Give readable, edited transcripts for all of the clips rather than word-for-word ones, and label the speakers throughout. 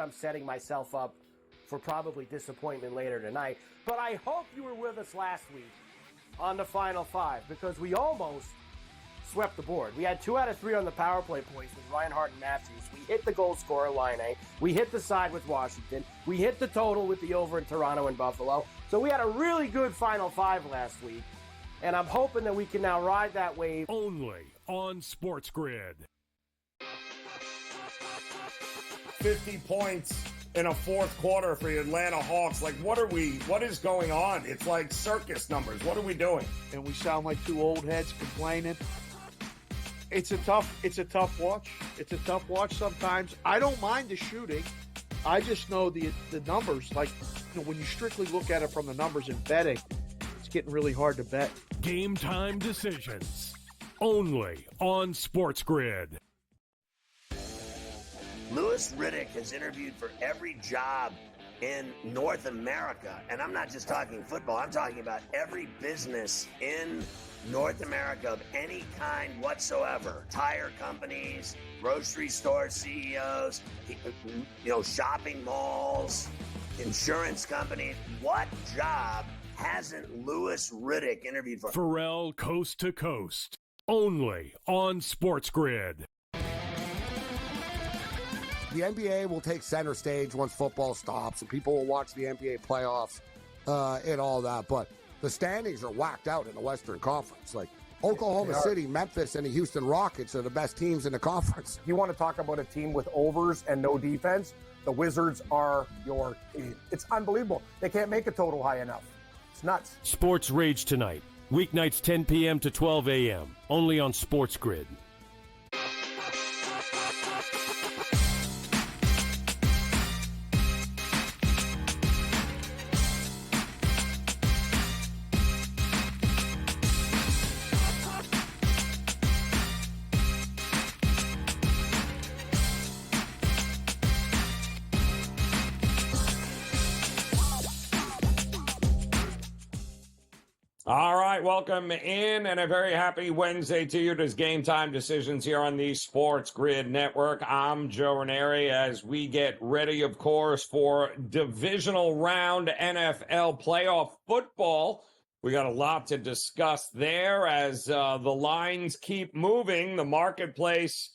Speaker 1: I'm setting myself up for probably disappointment later tonight. But I hope you were with us last week on the Final Five, because we almost swept the board. We had 2 out of 3 on the power play points with Reinhart and Matthews. We hit the goal scorer line A. We hit the side with Washington. We hit the total with the over in Toronto and Buffalo. So we had a really good Final Five last week. And I'm hoping that we can now ride that wave.
Speaker 2: Only on SportsGrid.
Speaker 3: 50 points in a fourth quarter for the Atlanta Hawks. Like, what is going on? It's like circus numbers. What are we doing?
Speaker 4: And we sound like two old heads complaining. It's a tough watch. It's a tough watch sometimes. I don't mind the shooting. I just know the numbers. Like, when you strictly look at it from the numbers in betting, it's getting really hard to bet.
Speaker 2: GameTime Decisions. Only on SportsGrid.
Speaker 5: Louis Riddick has interviewed for every job in North America. And I'm not just talking football. I'm talking about every business in North America of any kind whatsoever. Tire companies, grocery store CEOs, shopping malls, insurance companies. What job hasn't Louis Riddick interviewed for?
Speaker 2: Pharrell Coast to Coast. Only on SportsGrid.
Speaker 6: The NBA will take center stage once football stops, and people will watch the NBA playoffs and all that. But the standings are whacked out in the Western Conference. Like, Oklahoma City, Memphis, and the Houston Rockets are the best teams in the conference.
Speaker 1: You want to talk about a team with overs and no defense? The Wizards are your team. It's unbelievable. They can't make a total high enough. It's nuts.
Speaker 2: Sports Rage tonight. Weeknights 10 p.m. to 12 a.m. Only on SportsGrid.
Speaker 3: All right, welcome in, and a very happy Wednesday to you. It is Game Time Decisions here on the Sports Grid Network. I'm Joe Raineri as we get ready, of course, for divisional round NFL playoff football. We got a lot to discuss there as the lines keep moving. The marketplace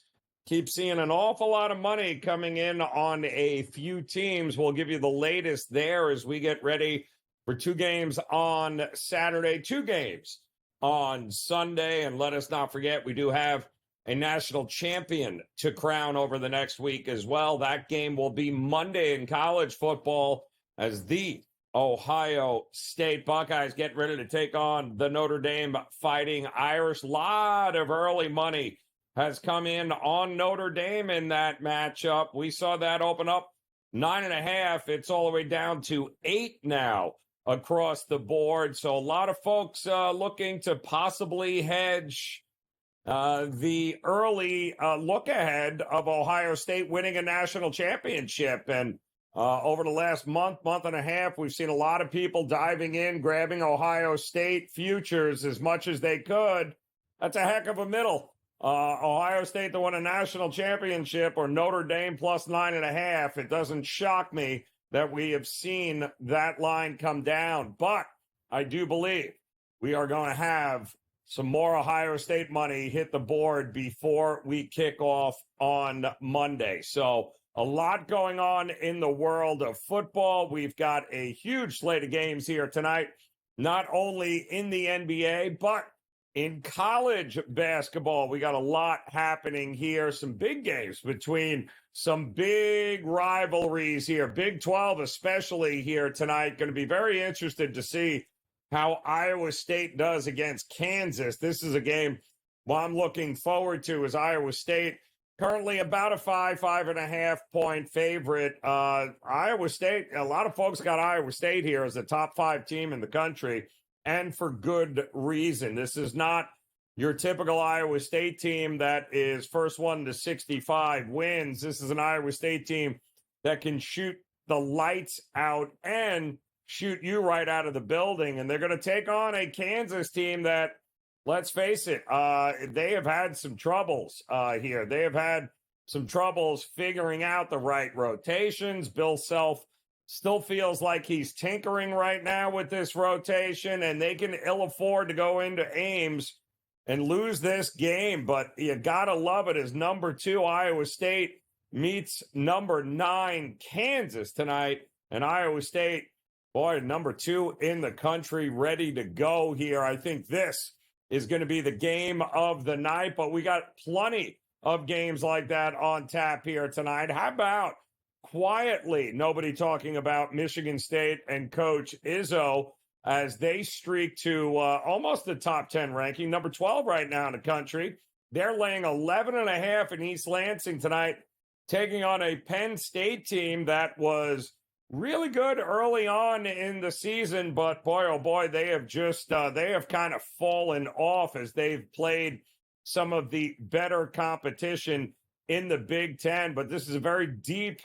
Speaker 3: keeps seeing an awful lot of money coming in on a few teams. We'll give you the latest there as we get ready for 2 games on Saturday, 2 games on Sunday. And let us not forget, we do have a national champion to crown over the next week as well. That game will be Monday in college football as the Ohio State Buckeyes get ready to take on the Notre Dame Fighting Irish. Lot of early money has come in on Notre Dame in that matchup. We saw that open up 9.5. It's all the way down to 8 now across the board. So a lot of folks looking to possibly hedge the early look ahead of Ohio State winning a national championship. And over the last month and a half, we've seen a lot of people diving in, grabbing Ohio State futures as much as they could. That's a heck of a middle. Ohio State to win a national championship or Notre Dame plus 9.5. It doesn't shock me that we have seen that line come down. But I do believe we are going to have some more Ohio State money hit the board before we kick off on Monday. So a lot going on in the world of football. We've got a huge slate of games here tonight, not only in the NBA, but in college basketball. We got a lot happening here. Some big games between some big rivalries here. Big 12 especially here tonight. Going to be very interested to see how Iowa State does against Kansas. This is a game I'm looking forward to as Iowa State currently about a 5.5 point favorite. Iowa State, a lot of folks got Iowa State here as a top 5 team in the country, and for good reason. This is not your typical Iowa State team that is first one to 65 wins. This is an Iowa State team that can shoot the lights out and shoot you right out of the building. And they're going to take on a Kansas team that, let's face it, they have had some troubles here. They have had some troubles figuring out the right rotations. Bill Self still feels like he's tinkering right now with this rotation, and they can ill afford to go into Ames and lose this game. But you got to love it as number 2 Iowa State meets number 9 Kansas tonight. And Iowa State, boy, number 2 in the country, ready to go here. I think this is going to be the game of the night, but we got plenty of games like that on tap here tonight. How about quietly nobody talking about Michigan State and Coach Izzo as they streak to almost the top 10 ranking, number 12 right now in the country. They're laying 11.5 in East Lansing tonight, taking on a Penn State team that was really good early on in the season, but boy, oh boy, they have just, they have kind of fallen off as they've played some of the better competition in the Big Ten. But this is a very deep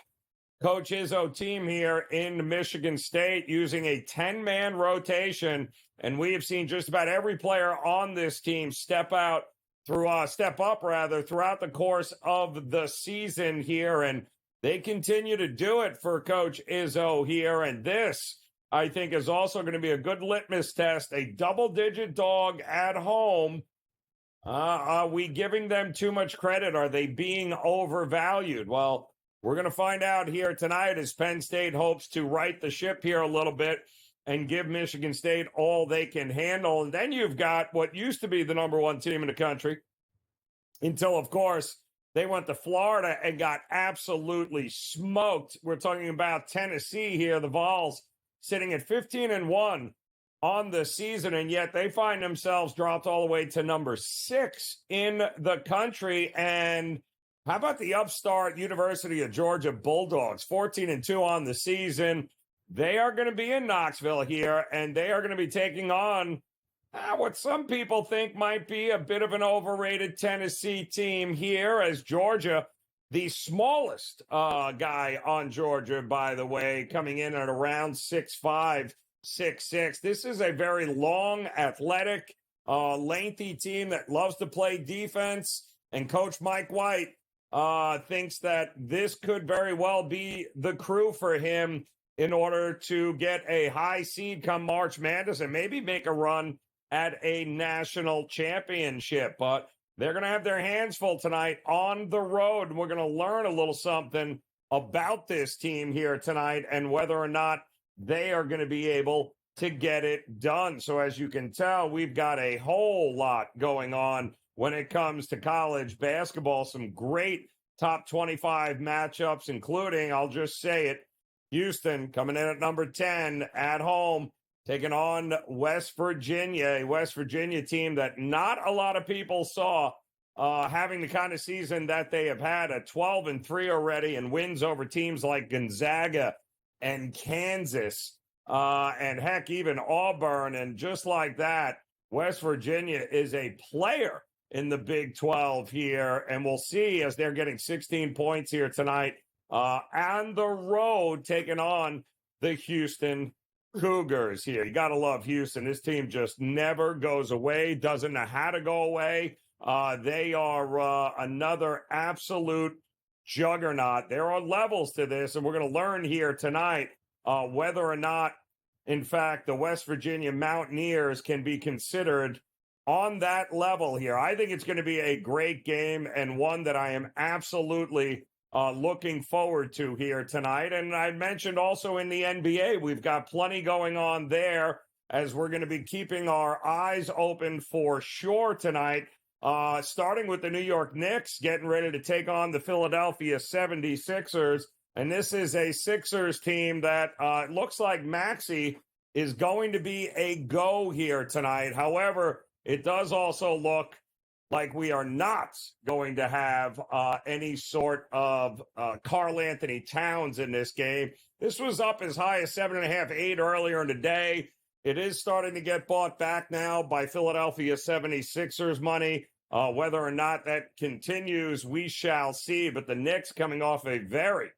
Speaker 3: Coach Izzo team here in Michigan State using a 10-man rotation. And we have seen just about every player on this team step up throughout the course of the season here. And they continue to do it for Coach Izzo here. And this, I think, is also going to be a good litmus test. A double-digit dog at home. Are we giving them too much credit? Are they being overvalued? Well, we're going to find out here tonight as Penn State hopes to right the ship here a little bit and give Michigan State all they can handle. And then you've got what used to be the number 1 team in the country until, of course, they went to Florida and got absolutely smoked. We're talking about Tennessee here, the Vols sitting at 15-1 on the season, and yet they find themselves dropped all the way to number 6 in the country. And how about the upstart University of Georgia Bulldogs, 14-2 on the season? They are going to be in Knoxville here, and they are going to be taking on what some people think might be a bit of an overrated Tennessee team here, as Georgia, the smallest guy on Georgia, by the way, coming in at around 6'5", 6'6". This is a very long, athletic, lengthy team that loves to play defense, and Coach Mike White thinks that this could very well be the crew for him in order to get a high seed come March Madness and maybe make a run at a national championship. But they're going to have their hands full tonight on the road. We're going to learn a little something about this team here tonight and whether or not they are going to be able to get it done. So as you can tell, we've got a whole lot going on when it comes to college basketball. Some great top 25 matchups, including, I'll just say it, Houston coming in at number 10 at home, taking on West Virginia, a West Virginia team that not a lot of people saw having the kind of season that they have had at 12-3 already, and wins over teams like Gonzaga and Kansas, and heck, even Auburn. And just like that, West Virginia is a player in the Big 12 here, and we'll see as they're getting 16 points here tonight on the road, taking on the Houston Cougars here. You got to love Houston. This team just never goes away, doesn't know how to go away. They are another absolute juggernaut. There are levels to this, and we're going to learn here tonight whether or not, in fact, the West Virginia Mountaineers can be considered on that level here. I think it's going to be a great game and one that I am absolutely looking forward to here tonight. And I mentioned also in the NBA, we've got plenty going on there as we're going to be keeping our eyes open for sure tonight, starting with the New York Knicks getting ready to take on the Philadelphia 76ers. And this is a Sixers team that looks like Maxey is going to be a go here tonight. However, it does also look like we are not going to have any sort of Karl Anthony Towns in this game. This was up as high as 7.5, 8 earlier in the day. It is starting to get bought back now by Philadelphia 76ers money. Whether or not that continues, we shall see. But the Knicks coming off a very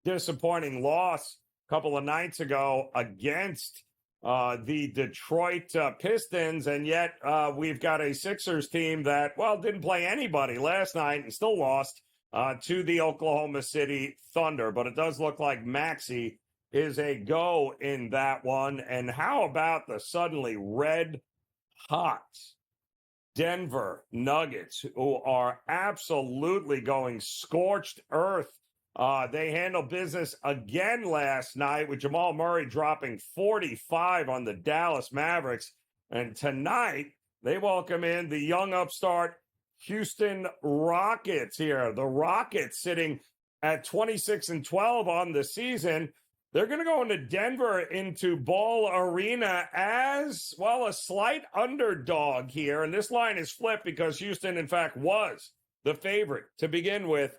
Speaker 3: disappointing loss a couple of nights ago against the Detroit Pistons, and yet we've got a Sixers team that, well, didn't play anybody last night and still lost to the Oklahoma City Thunder. But it does look like Maxey is a go in that one. And how about the suddenly red hot Denver Nuggets, who are absolutely going scorched earth? They handled business again last night with Jamal Murray dropping 45 on the Dallas Mavericks. And tonight, they welcome in the young upstart Houston Rockets here. The Rockets sitting at 26-12 on the season. They're going to go into Denver, into Ball Arena as, well, a slight underdog here. And this line is flipped because Houston, in fact, was the favorite to begin with.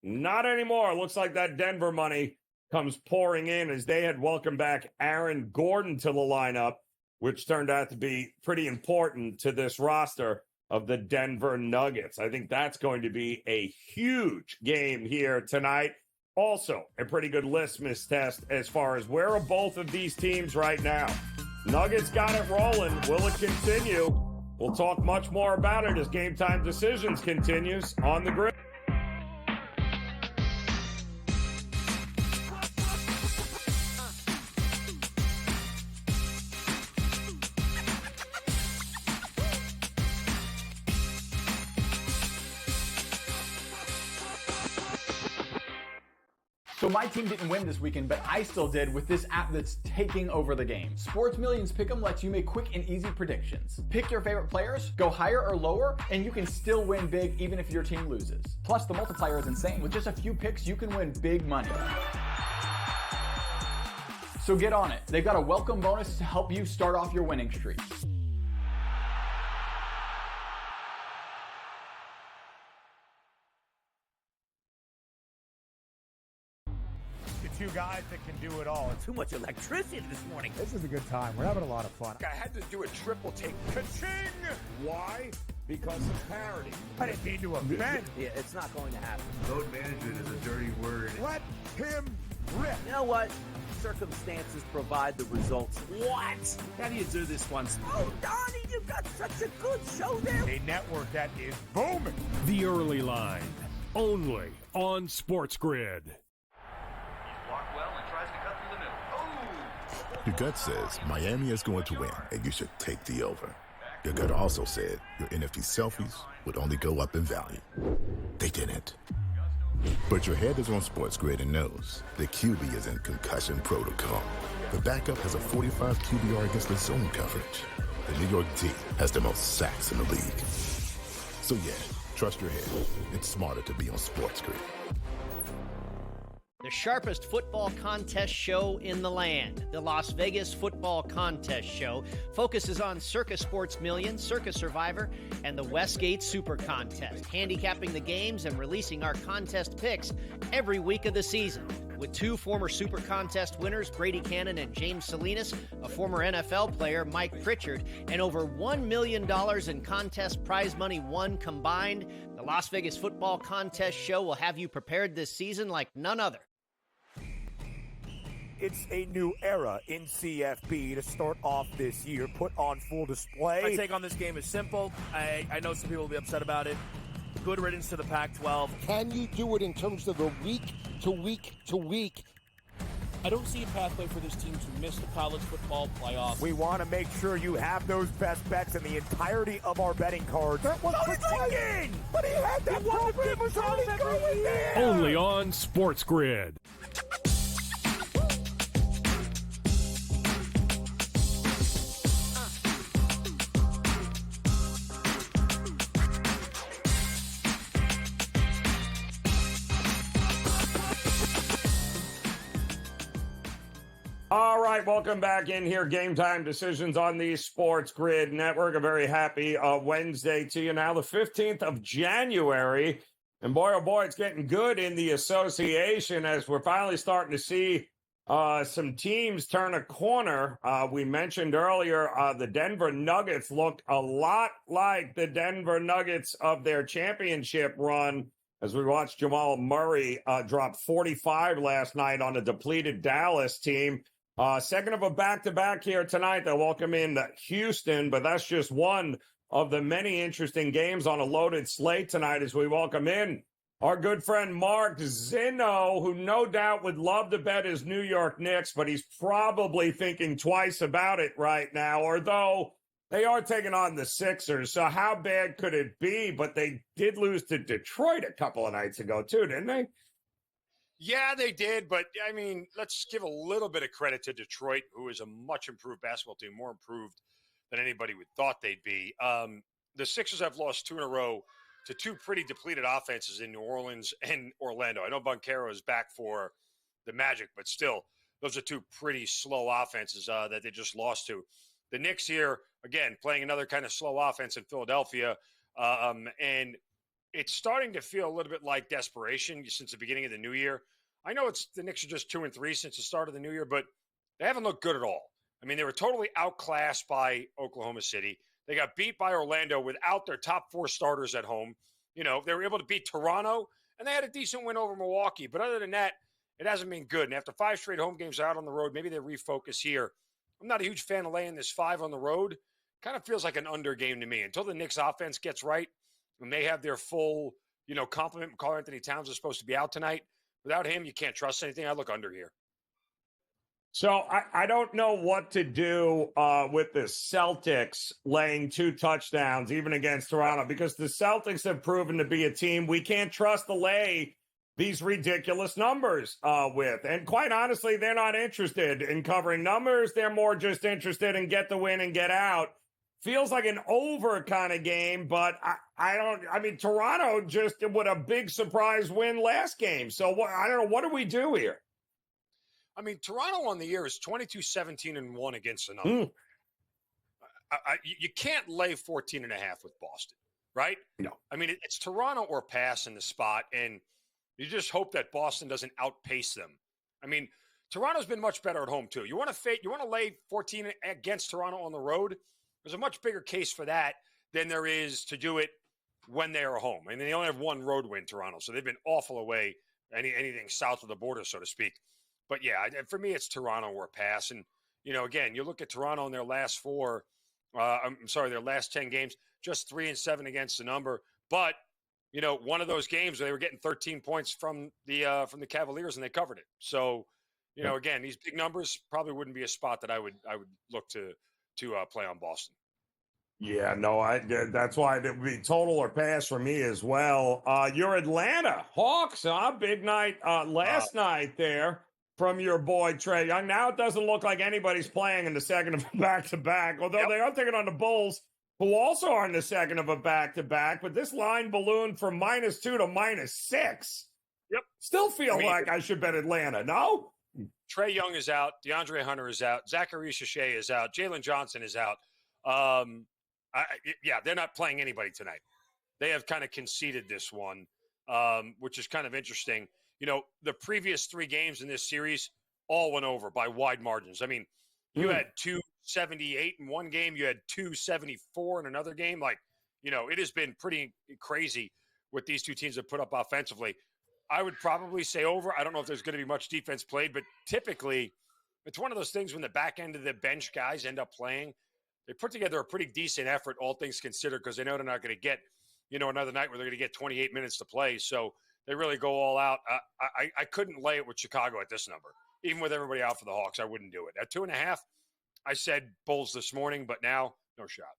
Speaker 3: Not anymore. Looks like that Denver money comes pouring in as they had welcomed back Aaron Gordon to the lineup, which turned out to be pretty important to this roster of the Denver Nuggets. I think that's going to be a huge game here tonight. Also, a pretty good litmus test as far as where are both of these teams right now. Nuggets got it rolling. Will it continue? We'll talk much more about it as Game Time Decisions continues on the grid.
Speaker 7: So my team didn't win this weekend, but I still did with this app that's taking over the game. Sports Millions Pick'em lets you make quick and easy predictions. Pick your favorite players, go higher or lower, and you can still win big even if your team loses. Plus, the multiplier is insane. With just a few picks, you can win big money. So get on it. They've got a welcome bonus to help you start off your winning streak.
Speaker 8: Two guys that can do it all.
Speaker 9: Too much electricity this morning.
Speaker 8: This is a good time. We're having a lot of fun.
Speaker 9: I had to do a triple take.
Speaker 8: Ka-ching!
Speaker 3: Why? Because of parity.
Speaker 8: I didn't mean to offend.
Speaker 9: Yeah, it's not going to happen.
Speaker 10: Load management is a dirty word.
Speaker 8: Let him rip.
Speaker 9: You know what? Circumstances provide the results. What?
Speaker 10: How do you do this once?
Speaker 9: Oh, Donnie, you've got such a good show there.
Speaker 8: A network that is booming.
Speaker 2: The Early Line, only on SportsGrid.
Speaker 11: Your gut says Miami is going to win, and you should take the over. Your gut also said your NFT selfies would only go up in value. They didn't. But your head is on SportsGrid and knows the QB is in concussion protocol. The backup has a 45 QBR against the zone coverage. The New York D has the most sacks in the league. So yeah, trust your head. It's smarter to be on SportsGrid.
Speaker 12: The sharpest football contest show in the land, the Las Vegas Football Contest Show, focuses on Circa Sports Million, Circa Survivor, and the Westgate Super Contest, handicapping the games and releasing our contest picks every week of the season. With two former Super Contest winners, Brady Cannon and James Salinas, a former NFL player, Mike Pritchard, and over $1 million in contest prize money won combined, the Las Vegas Football Contest Show will have you prepared this season like none other.
Speaker 8: It's a new era in CFB to start off this year, put on full display.
Speaker 10: My take on this game is simple. I know some people will be upset about it. Good riddance to the Pac-12.
Speaker 13: Can you do it in terms of the week to week to week?
Speaker 14: I don't see a pathway for this team to miss the college football playoffs.
Speaker 8: We want to make sure you have those best bets in the entirety of our betting cards.
Speaker 13: That was
Speaker 8: thinking! But he had that program was already going there!
Speaker 2: Only on SportsGrid.
Speaker 3: All right, welcome back in here. Game Time Decisions on the SportsGrid Network. A very happy Wednesday to you now, the 15th of January. And boy, oh boy, it's getting good in the association as we're finally starting to see some teams turn a corner. We mentioned earlier the Denver Nuggets look a lot like the Denver Nuggets of their championship run as we watched Jamal Murray drop 45 last night on a depleted Dallas team. Second of a back-to-back here tonight. They'll welcome in Houston, but that's just one of the many interesting games on a loaded slate tonight as we welcome in Our good friend Mark Zinno, who no doubt would love to bet his New York Knicks, but he's probably thinking twice about it right now, although they are taking on the Sixers. So how bad could it be? But they did lose to Detroit a couple of nights ago, too, didn't they?
Speaker 15: Yeah, they did. But, I mean, let's give a little bit of credit to Detroit, who is a much improved basketball team, more improved than anybody would thought they'd be. The Sixers have lost 2 in a row to 2 pretty depleted offenses in New Orleans and Orlando. I know Banchero is back for the Magic, but still, those are 2 pretty slow offenses that they just lost to. The Knicks here, again, playing another kind of slow offense in Philadelphia, and it's starting to feel a little bit like desperation since the beginning of the new year. I know the Knicks are just 2-3 since the start of the new year, but they haven't looked good at all. I mean, they were totally outclassed by Oklahoma City. They got beat by Orlando without their top 4 starters at home. You know, they were able to beat Toronto, and they had a decent win over Milwaukee. But other than that, it hasn't been good. And after 5 straight home games out on the road, maybe they refocus here. I'm not a huge fan of laying this 5 on the road. Kind of feels like an under game to me. Until the Knicks offense gets right, and they have their full, complement. Karl-Anthony Towns is supposed to be out tonight. Without him, you can't trust anything. I look under here.
Speaker 3: So I don't know what to do with the Celtics laying 2 touchdowns, even against Toronto, because the Celtics have proven to be a team we can't trust to lay these ridiculous numbers with. And quite honestly, they're not interested in covering numbers. They're more just interested in get the win and get out. Feels like an over kind of game, but I mean, Toronto just with a big surprise win last game. So I don't know. What do we do here?
Speaker 15: I mean, Toronto on the year is 22-17-1 against the number. You can't lay 14.5 with Boston, right?
Speaker 3: No.
Speaker 15: I mean, it's Toronto or pass in the spot, and you just hope that Boston doesn't outpace them. I mean, Toronto's been much better at home too. You want to lay 14 against Toronto on the road? There's a much bigger case for that than there is to do it when they are home. And they only have 1 road win, Toronto, so they've been awful away anything south of the border, so to speak. But yeah, for me, it's Toronto or pass. And, again, you look at Toronto in their last their last 10 games, just 3-7 against the number. But, one of those games where they were getting 13 points from the Cavaliers and they covered it. So, again, these big numbers probably wouldn't be a spot that I would look to play on Boston.
Speaker 3: Yeah, no, that's why it would be total or pass for me as well. Your Atlanta Hawks, big night last night there from your boy Trae Young. Now it doesn't look like anybody's playing in the second of a back-to-back, although they are taking on the Bulls, who also are in the second of a back-to-back. But this line ballooned from -2 to -6.
Speaker 15: Yep.
Speaker 3: Still feel like I should bet Atlanta, no?
Speaker 15: Trae Young is out. DeAndre Hunter is out. Zachary Shea is out. Jalen Johnson is out. They're not playing anybody tonight. They have kind of conceded this one, which is kind of interesting. The previous 3 games in this series all went over by wide margins. I mean, you had 278 in one game. You had 274 in another game. It has been pretty crazy what these 2 teams have put up offensively. I would probably say over. I don't know if there's going to be much defense played, but typically it's one of those things when the back end of the bench guys end up playing, they put together a pretty decent effort, all things considered, because they know they're not going to get, another night where they're going to get 28 minutes to play. So they really go all out. I couldn't lay it with Chicago at this number. Even with everybody out for the Hawks, I wouldn't do it. At 2.5, I said Bulls this morning, but now no shot.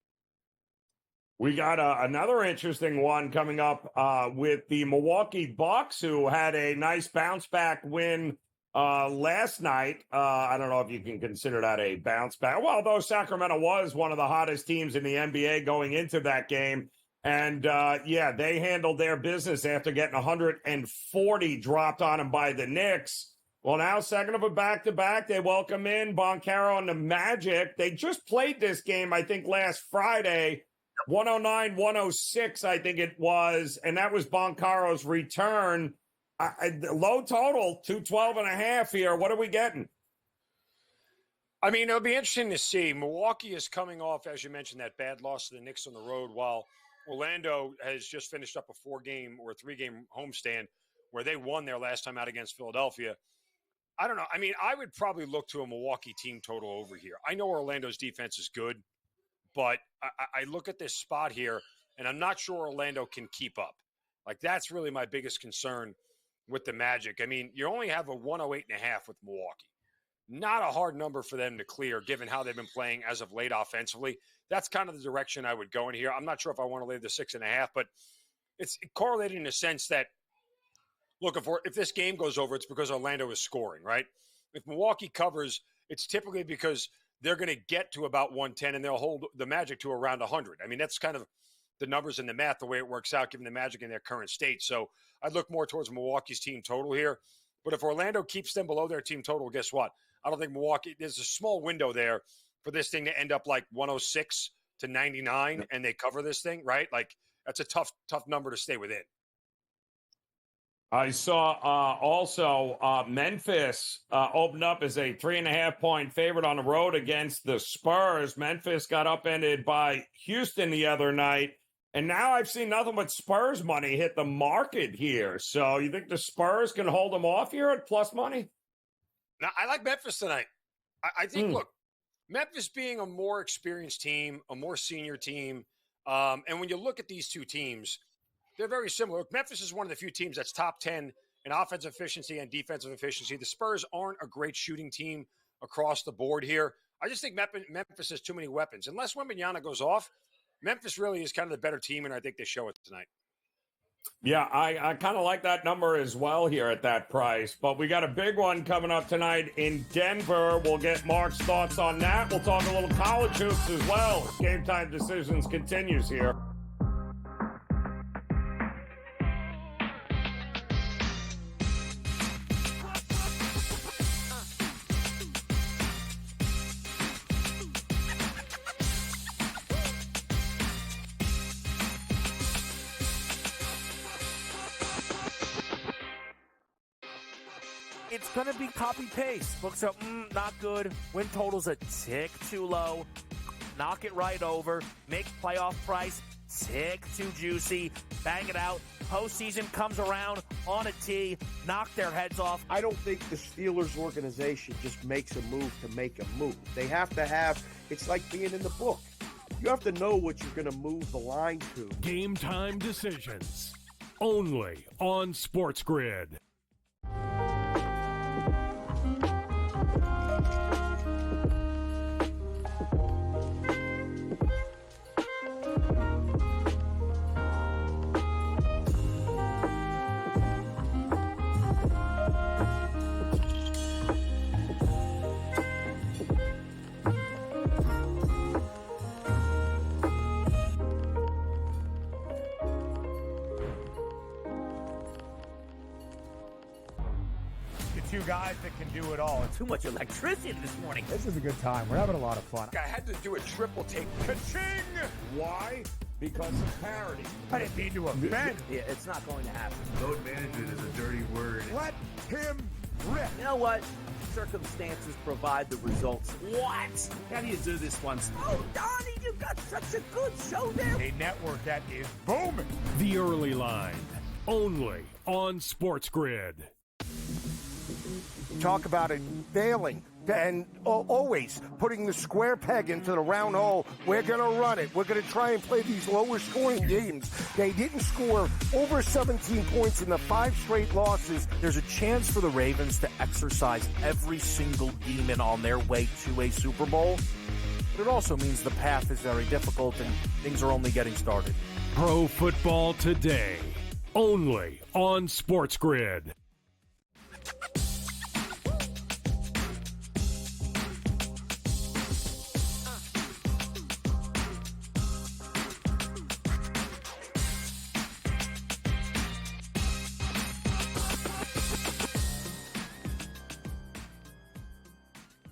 Speaker 3: We got another interesting one coming up with the Milwaukee Bucks, who had a nice bounce-back win last night. I don't know if you can consider that a bounce-back. Well, though Sacramento was one of the hottest teams in the NBA going into that game. And, they handled their business after getting 140 dropped on them by the Knicks. Well, now second of a back-to-back, they welcome in Banchero and the Magic. They just played this game, I think, last Friday. 109-106, I think it was, and that was Banchero's return. Low total, 212.5 here. What are we getting?
Speaker 15: I mean, it'll be interesting to see. Milwaukee is coming off, as you mentioned, that bad loss to the Knicks on the road, while Orlando has just finished up a 4-game or 3-game homestand where they won their last time out against Philadelphia. I don't know. I mean, I would probably look to a Milwaukee team total over here. I know Orlando's defense is good, but I look at this spot here, and I'm not sure Orlando can keep up. Like, that's really my biggest concern with the Magic. I mean, you only have a 108.5 with Milwaukee. Not a hard number for them to clear, given how they've been playing as of late offensively. That's kind of the direction I would go in here. I'm not sure if I want to lay the 6.5, but it's correlated in a sense that, look, if this game goes over, it's because Orlando is scoring, right? If Milwaukee covers, it's typically because they're going to get to about 110 and they'll hold the Magic to around 100. I mean, that's kind of the numbers and the math, the way it works out, given the Magic in their current state. So I'd look more towards Milwaukee's team total here. But if Orlando keeps them below their team total, guess what? I don't think Milwaukee, there's a small window there for this thing to end up like 106 to 99 and they cover this thing, right? Like, that's a tough number to stay within.
Speaker 3: I saw also Memphis opened up as a 3.5-point favorite on the road against the Spurs. Memphis got upended by Houston the other night. And now I've seen nothing but Spurs money hit the market here. So you think the Spurs can hold them off here at plus money?
Speaker 15: Now, I like Memphis tonight. I think, look, Memphis being a more experienced team, a more senior team, and when you look at these two teams, they're very similar. Look, Memphis is one of the few teams that's top 10 in offensive efficiency and defensive efficiency. The Spurs aren't a great shooting team across the board here. I just think Memphis has too many weapons. Unless Wembanyama goes off, Memphis really is kind of the better team, and I think they show it tonight.
Speaker 3: Yeah, I kind of like that number as well here at that price. But we got a big one coming up tonight in Denver. We'll get Mark's thoughts on that. We'll talk a little college hoops as well. Game Time Decisions continues here.
Speaker 10: It's going to be copy-paste. Books are, not good. Win total's a tick too low. Knock it right over. Make playoff price tick too juicy. Bang it out. Postseason comes around on a tee. Knock their heads off.
Speaker 13: I don't think the Steelers organization just makes a move to make a move. They have to have, it's like being in the book. You have to know what you're going to move the line to.
Speaker 2: Game Time Decisions. Only on SportsGrid.
Speaker 8: Two guys that can do it all.
Speaker 9: Too much electricity this morning.
Speaker 16: This is a good time. We're having a lot of fun.
Speaker 15: I had to do a triple take.
Speaker 8: Ka-ching!
Speaker 3: Why? Because of parity.
Speaker 8: I didn't mean to offend.
Speaker 9: Yeah, it's not going to happen.
Speaker 17: Load management is a dirty word.
Speaker 8: Let him rip.
Speaker 9: You know what? Circumstances provide the results.
Speaker 17: What? How do you do this once?
Speaker 9: Oh, Donnie, you got such a good show there.
Speaker 8: A network that is booming.
Speaker 2: The Early Line. Only on SportsGrid.
Speaker 13: Talk about it failing and always putting the square peg into the round hole. We're going to run it. We're going to try and play these lower scoring games. They didn't score over 17 points in the 5 straight losses.
Speaker 10: There's a chance for the Ravens to exercise every single demon on their way to a Super Bowl. But it also means the path is very difficult and things are only getting started.
Speaker 2: Pro Football Today. Only on SportsGrid.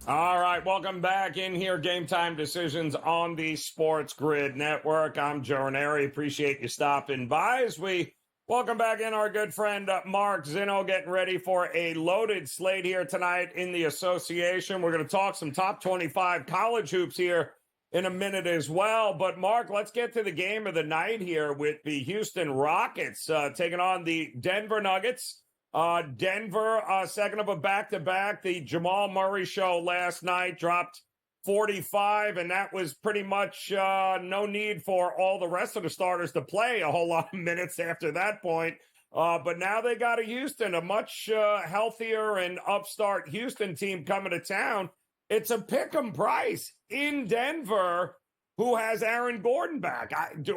Speaker 3: All right, welcome back in here. Game Time Decisions on the SportsGrid Network. I'm Joe Raineri. Appreciate you stopping by as we welcome back in our good friend Mark Zinno, getting ready for a loaded slate here tonight in the association. We're going to talk some top 25 college hoops here in a minute as well. But, Mark, let's get to the game of the night here with the Houston Rockets taking on the Denver Nuggets. Denver, second of a back-to-back. The Jamal Murray show last night dropped 45, and that was pretty much no need for all the rest of the starters to play a whole lot of minutes after that point. But now they got a Houston, a much healthier and upstart Houston team coming to town. It's a pick'em price in Denver, who has Aaron Gordon back.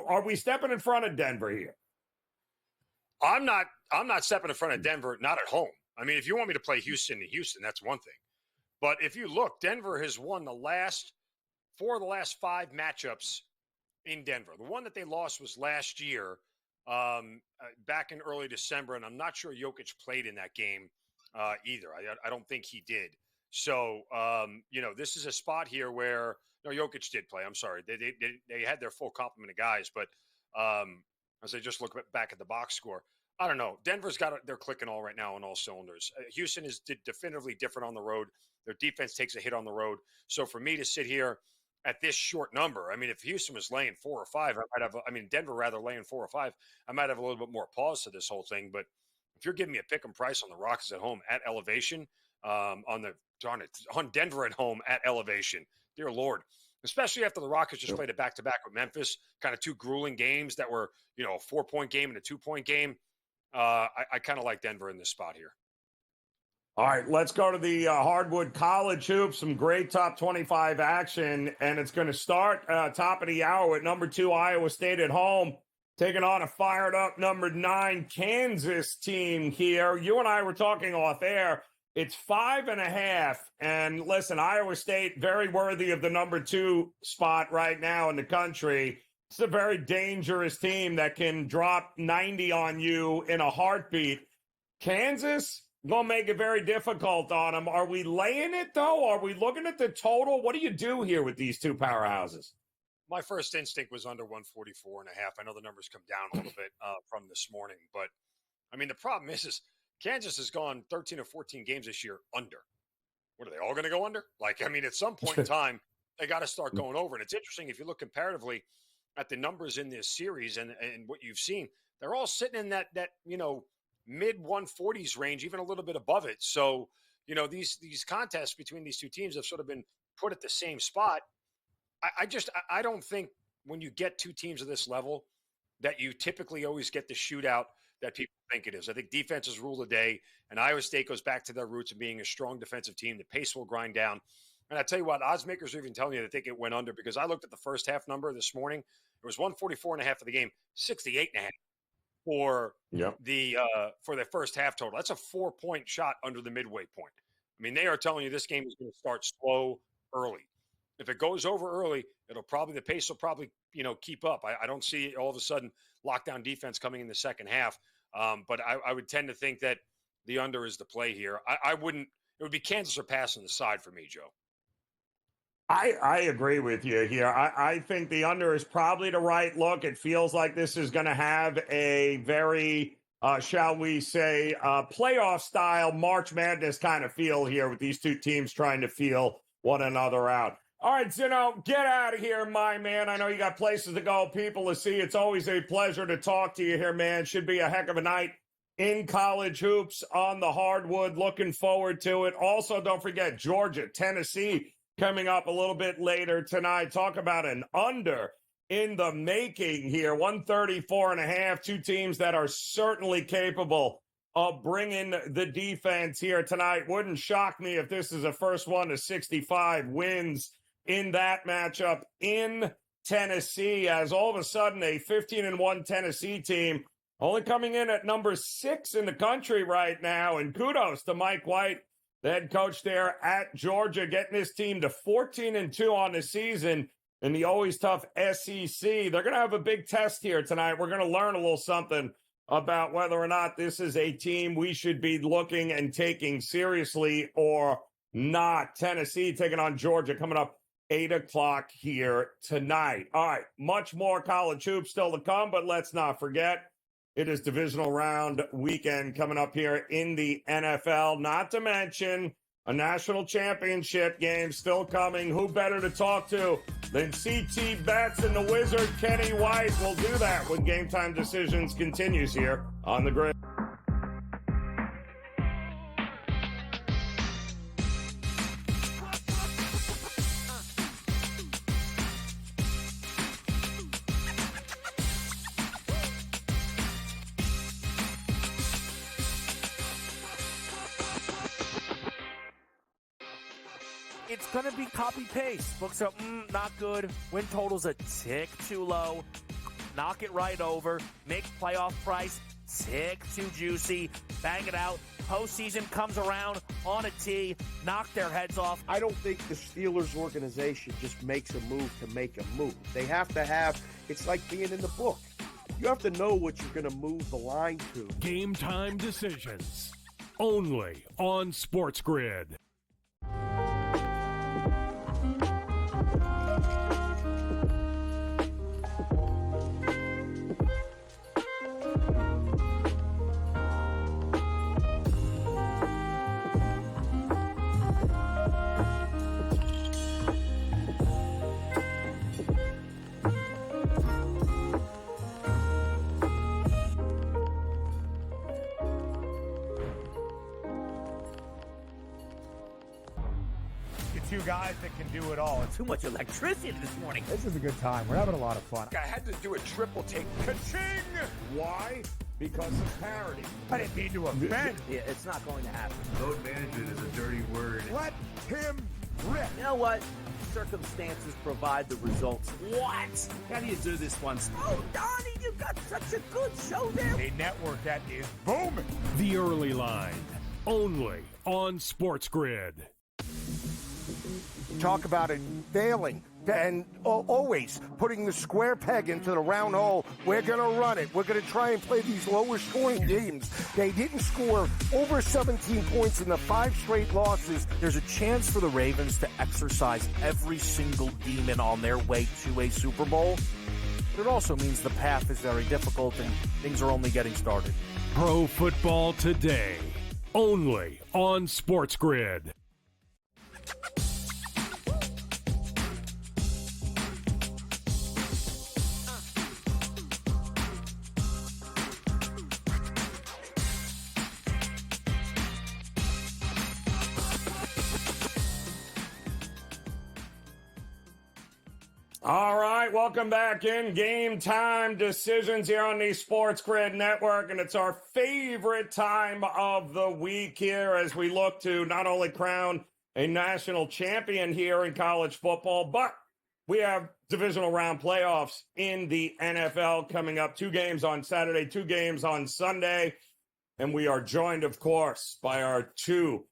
Speaker 3: Are we stepping in front of Denver here?
Speaker 15: I'm not stepping in front of Denver, not at home. I mean, if you want me to play Houston to Houston, that's one thing. But if you look, Denver has won four of the last 5 matchups in Denver. The one that they lost was last year, back in early December, and I'm not sure Jokic played in that game either. I don't think he did. So, this is a spot here where Jokic did play. I'm sorry. They had their full complement of guys, but as I just look back at the box score, I don't know. Denver's they're clicking all right now on all cylinders. Houston is definitively different on the road. Their defense takes a hit on the road. So for me to sit here at this short number, I mean, if Houston was laying 4 or 5, Denver rather laying 4 or 5, I might have a little bit more pause to this whole thing. But if you're giving me a pick 'em price on the Rockets at home at elevation, on Denver at home at elevation, dear Lord, especially after the Rockets just played a back-to-back with Memphis, kind of 2 grueling games that were, a 4-point game and a 2-point game. I kind of like Denver in this spot here.
Speaker 3: All right, let's go to the hardwood college hoops. Some great top 25 action, and it's going to start top of the hour with number 2 Iowa State at home, taking on a fired-up number 9 Kansas team here. You and I were talking off air. It's 5.5, and listen, Iowa State, very worthy of the number 2 spot right now in the country. It's a very dangerous team that can drop 90 on you in a heartbeat. Kansas going to make it very difficult on them. Are we laying it, though? Are we looking at the total? What do you do here with these 2 powerhouses?
Speaker 15: My first instinct was under 144.5. I know the numbers come down a little bit from this morning, but, I mean, the problem is Kansas has gone 13 or 14 games this year under. What, are they all going to go under? At some point in time, they got to start going over. And it's interesting, if you look comparatively at the numbers in this series and what you've seen, they're all sitting in that mid 140s range, even a little bit above it. So, these contests between these 2 teams have sort of been put at the same spot. I don't think when you get 2 teams of this level that you typically always get the shootout that people think it is. I think defenses rule the day, and Iowa State goes back to their roots of being a strong defensive team. The pace will grind down. And I tell you what, odds makers are even telling you they think it went under, because I looked at the first half number this morning. It was 144.5 for the game, 68.5 for the first half total. That's a 4-point shot under the midway point. I mean, they are telling you this game is going to start slow early. If it goes over early, the pace will probably, keep up. I don't see all of a sudden lockdown defense coming in the second half. But I would tend to think that the under is the play here. It would be Kansas or pass on the side for me, Joe.
Speaker 3: I agree with you here. I think the under is probably the right look. It feels like this is going to have a very, shall we say, playoff-style March Madness kind of feel here with these 2 teams trying to feel one another out. All right, Zeno, get out of here, my man. I know you got places to go, people to see. It's always a pleasure to talk to you here, man. Should be a heck of a night in college hoops on the hardwood. Looking forward to it. Also, don't forget Georgia, Tennessee coming up a little bit later tonight. Talk about an under in the making here. 134.5. 2 teams that are certainly capable of bringing the defense here tonight. Wouldn't shock me if this is a first one to 65 wins in that matchup in Tennessee, as all of a sudden a 15-1 Tennessee team only coming in at number 6 in the country right now. And kudos to Mike White, the head coach there at Georgia, getting this team to 14-2 on the season in the always tough SEC. They're going to have a big test here tonight. We're going to learn a little something about whether or not this is a team we should be looking and taking seriously or not. Tennessee taking on Georgia coming up 8 o'clock here tonight. All right, much more college hoops still to come, but let's not forget, it is divisional round weekend coming up here in the NFL, not to mention a national championship game still coming. Who better to talk to than CT Betts and the Wizard, Kenny White? We'll do that when Game Time Decisions continues here on the Grid.
Speaker 10: it's going to be copy-paste. Books are not good. Win total's a tick too low. Knock it right over. Make playoff price tick too juicy. Bang it out. Postseason comes around on a tee. Knock their heads off.
Speaker 4: I don't think the Steelers organization just makes a move to make a move. They have to have, it's like being in the book. You have to know what you're going to move the line to.
Speaker 2: Game Time Decisions. Only on SportsGrid.
Speaker 8: Two guys that can do it all.
Speaker 9: Too much electricity this morning.
Speaker 16: This is a good time. We're having a lot of fun.
Speaker 8: I had to do a triple take. Ka-ching! Why? Because of parity. I didn't mean to offend.
Speaker 9: Yeah, it's not going to happen.
Speaker 17: Load management is a dirty word.
Speaker 8: Let him rip.
Speaker 9: You know what? Circumstances provide the results.
Speaker 17: What? How do you do this once?
Speaker 9: Oh, Donnie, you got such a good show there.
Speaker 8: A network that is booming.
Speaker 2: The Early Line. Only on SportsGrid.
Speaker 13: Talk about it failing and always putting the square peg into the round hole. We're going to run it. We're going to try and play these lower scoring games. They didn't score over 17 points in the 5 straight losses.
Speaker 10: There's a chance for the Ravens to exercise every single demon on their way to a Super Bowl. But it also means the path is very difficult and things are only getting started.
Speaker 2: Pro Football Today. Only on SportsGrid.
Speaker 3: All right, welcome back in. Game Time Decisions here on the SportsGrid Network, and it's our favorite time of the week here as we look to not only crown a national champion here in college football, but we have divisional round playoffs in the NFL coming up. 2 games on Saturday, 2 games on Sunday, and we are joined, of course, by our 2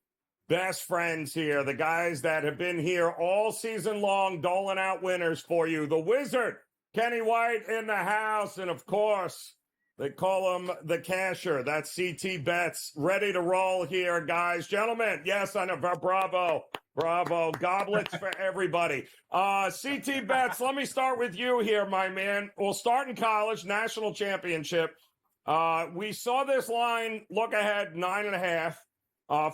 Speaker 3: best friends here, the guys that have been here all season long, doling out winners for you. The Wizard, Kenny White in the house, and of course, they call him the Casher. That's CT Betts, ready to roll here, guys. Gentlemen, yes, I know, bravo, goblets for everybody. CT Betts, let me start with you here, my man. We'll start in college, national championship. We saw this line look ahead 9.5.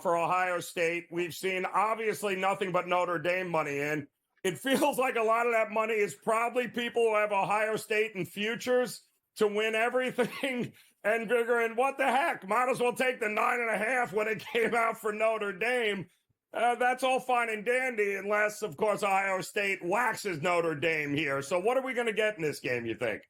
Speaker 3: For Ohio State. We've seen obviously nothing but Notre Dame money in. It feels like a lot of that money is probably people who have Ohio State in futures to win everything and figuring, what the heck, might as well take the 9.5 when it came out for Notre Dame. That's all fine and dandy unless, of course, Ohio State waxes Notre Dame here. So what are we going to get in this game, you think?